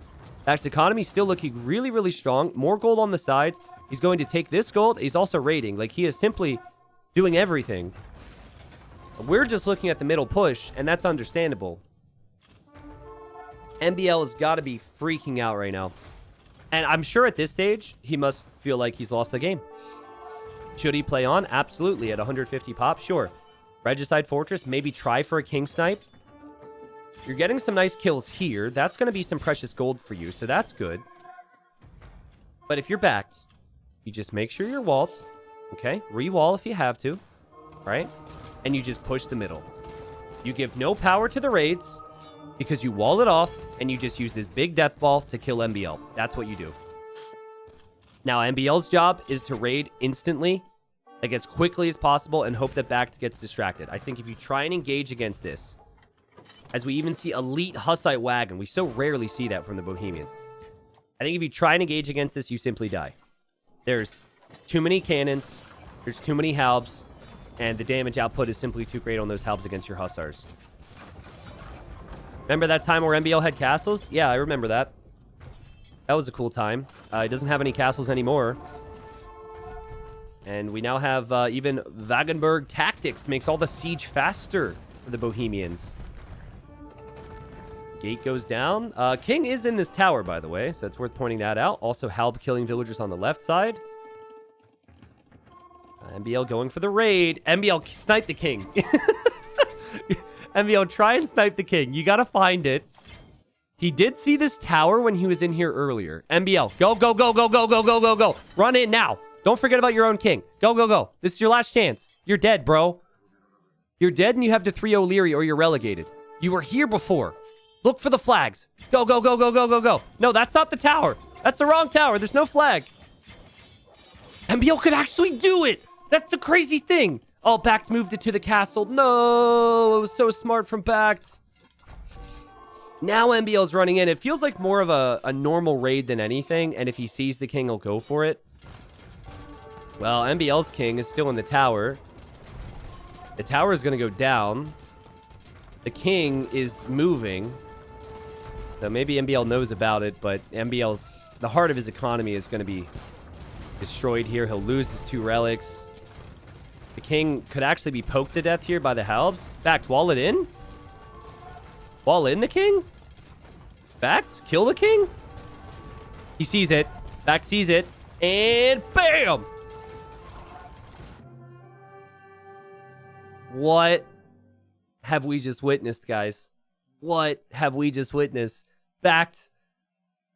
BacT's economy still looking really, really strong. More gold on the sides. He's going to take this gold. He's also raiding. Like, he is simply doing everything. We're just looking at the middle push, and that's understandable. MbL has got to be freaking out right now. And I'm sure at this stage, he must feel like he's lost the game. Should he play on? Absolutely. At 150 pop? Sure. Regicide Fortress, maybe try for a King Snipe. You're getting some nice kills here. That's going to be some precious gold for you, so that's good. But if you're BacT, you just make sure you're walled. Okay? Re-wall if you have to. Right? And you just push the middle. You give no power to the raids because you wall it off and you just use this big death ball to kill MbL. That's what you do. Now, MbL's job is to raid instantly, like as quickly as possible, and hope that BacT gets distracted. I think if you try and engage against this, as we even see elite Hussite wagon, we so rarely see that from the Bohemians. I think if you try and engage against this, you simply die. There's too many cannons, there's too many halbs, and the damage output is simply too great on those halbs against your Hussars. Remember that time where MbL had castles? Yeah, I remember that. That was a cool time. He doesn't have any castles anymore. And we now have even Wagenburg Tactics makes all the siege faster for the Bohemians. Gate goes down. King is in this tower, by the way, so it's worth pointing that out. Also, Halb killing villagers on the left side. MbL going for the raid. MbL snipe the King. MbL, try and snipe the King. You gotta find it. He did see this tower when he was in here earlier. MbL, go, go, go, go, go, go, go, go, go. Run in now. Don't forget about your own King. Go, go, go. This is your last chance. You're dead, bro. You're dead and you have to 3-0 Leary or you're relegated. You were here before. Look for the flags. Go, go, go, go, go, go, go. No, that's not the tower. That's the wrong tower. There's no flag. MbL could actually do it. That's the crazy thing. Oh, BacT moved it to the castle. No, it was so smart from BacT. Now MbL's running in. It feels like more of a normal raid than anything. And if he sees the King, he'll go for it. Well, MbL's King is still in the tower. The tower is going to go down. The King is moving. So maybe MbL knows about it, but the heart of his economy is going to be destroyed here. He'll lose his 2 relics. The King could actually be poked to death here by the halbs. BacT, wall it in? Wall in the King? BacT, kill the King? He sees it. BacT sees it. And bam! What have we just witnessed, guys? What have we just witnessed? BacT,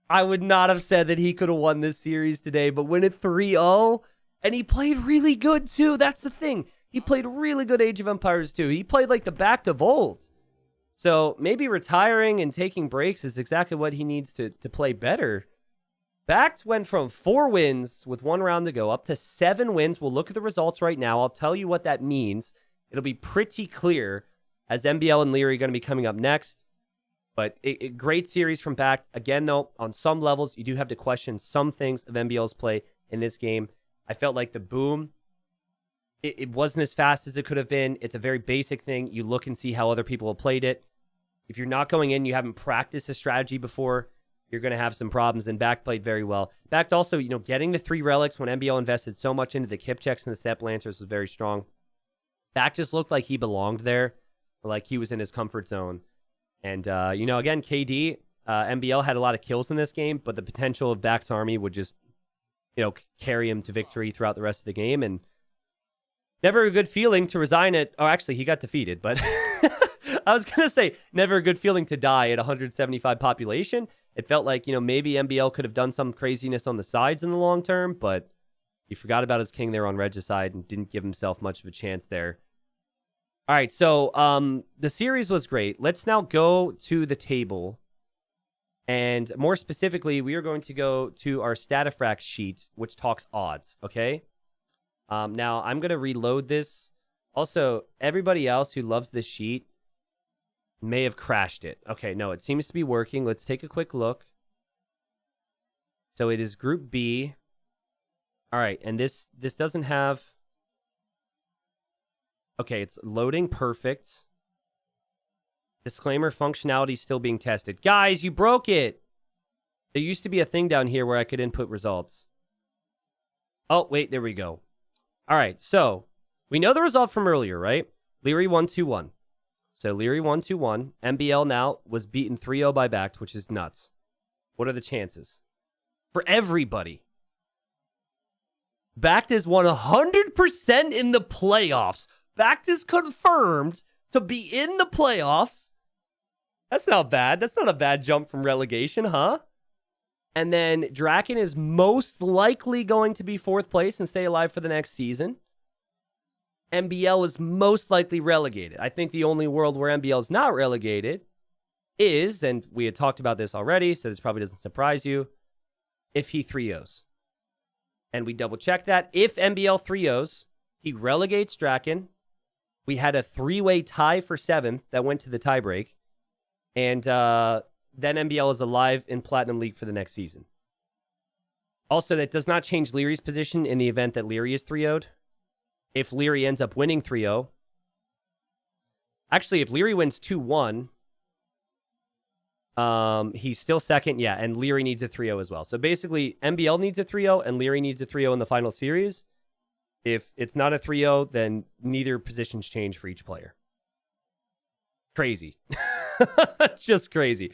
I would not have said that he could have won this series today, but win it 3-0, and he played really good too. That's the thing. He played really good Age of Empires too. He played like the BacT of old. So maybe retiring and taking breaks is exactly what he needs to play better. BacT went from 4 wins with 1 round to go up to 7 wins. We'll look at the results right now. I'll tell you what that means. It'll be pretty clear as MbL and Leary are going to be coming up next. But a great series from BacT. Again, though, on some levels, you do have to question some things of MbL's play in this game. I felt like the boom, it wasn't as fast as it could have been. It's a very basic thing. You look and see how other people have played it. If you're not going in, you haven't practiced a strategy before, you're going to have some problems. And BacT played very well. BacT also, getting the 3 relics when MbL invested so much into the Kip checks and the Step Lancers was very strong. BacT just looked like he belonged there, or like he was in his comfort zone. And, again, KD, MbL had a lot of kills in this game, but the potential of BacT's army would just, carry him to victory throughout the rest of the game. And never a good feeling to resign at... Oh, actually, he got defeated, but... I was going to say, never a good feeling to die at 175 population. It felt like, maybe MbL could have done some craziness on the sides in the long term, but he forgot about his King there on Regicide and didn't give himself much of a chance there. All right, so the series was great. Let's now go to the table. And more specifically, we are going to go to our Statafrax sheet, which talks odds, okay? Now, I'm going to reload this. Also, everybody else who loves this sheet may have crashed it. Okay, no, it seems to be working. Let's take a quick look. So it is Group B. All right, and this doesn't have... Okay, it's loading perfect. Disclaimer, functionality still being tested. Guys, you broke it. There used to be a thing down here where I could input results. Oh, wait, there we go. All right, so we know the result from earlier, right? Leary 1-2-1. So Leary 1-2-1. MbL now was beaten 3-0 by BacT, which is nuts. What are the chances? For everybody. BacT is 100% in the playoffs. BacT is confirmed to be in the playoffs. That's not bad. That's not a bad jump from relegation, huh? And then Draken is most likely going to be 4th place and stay alive for the next season. MbL is most likely relegated. I think the only world where MbL is not relegated is, and we had talked about this already, so this probably doesn't surprise you, if he 3-0s. And we double check that. If MbL 3-0s, he relegates Draken. We had a 3-way tie for 7th that went to the tiebreak. And then MbL is alive in Platinum League for the next season. Also, that does not change Leary's position in the event that Leary is 3-0'd. If Leary ends up winning 3-0. Actually, if Leary wins 2-1, he's still 2nd. Yeah, and Leary needs a 3-0 as well. So basically, MbL needs a 3-0 and Leary needs a 3-0 in the final series. If it's not a 3-0, then neither positions change for each player. Crazy. Just crazy.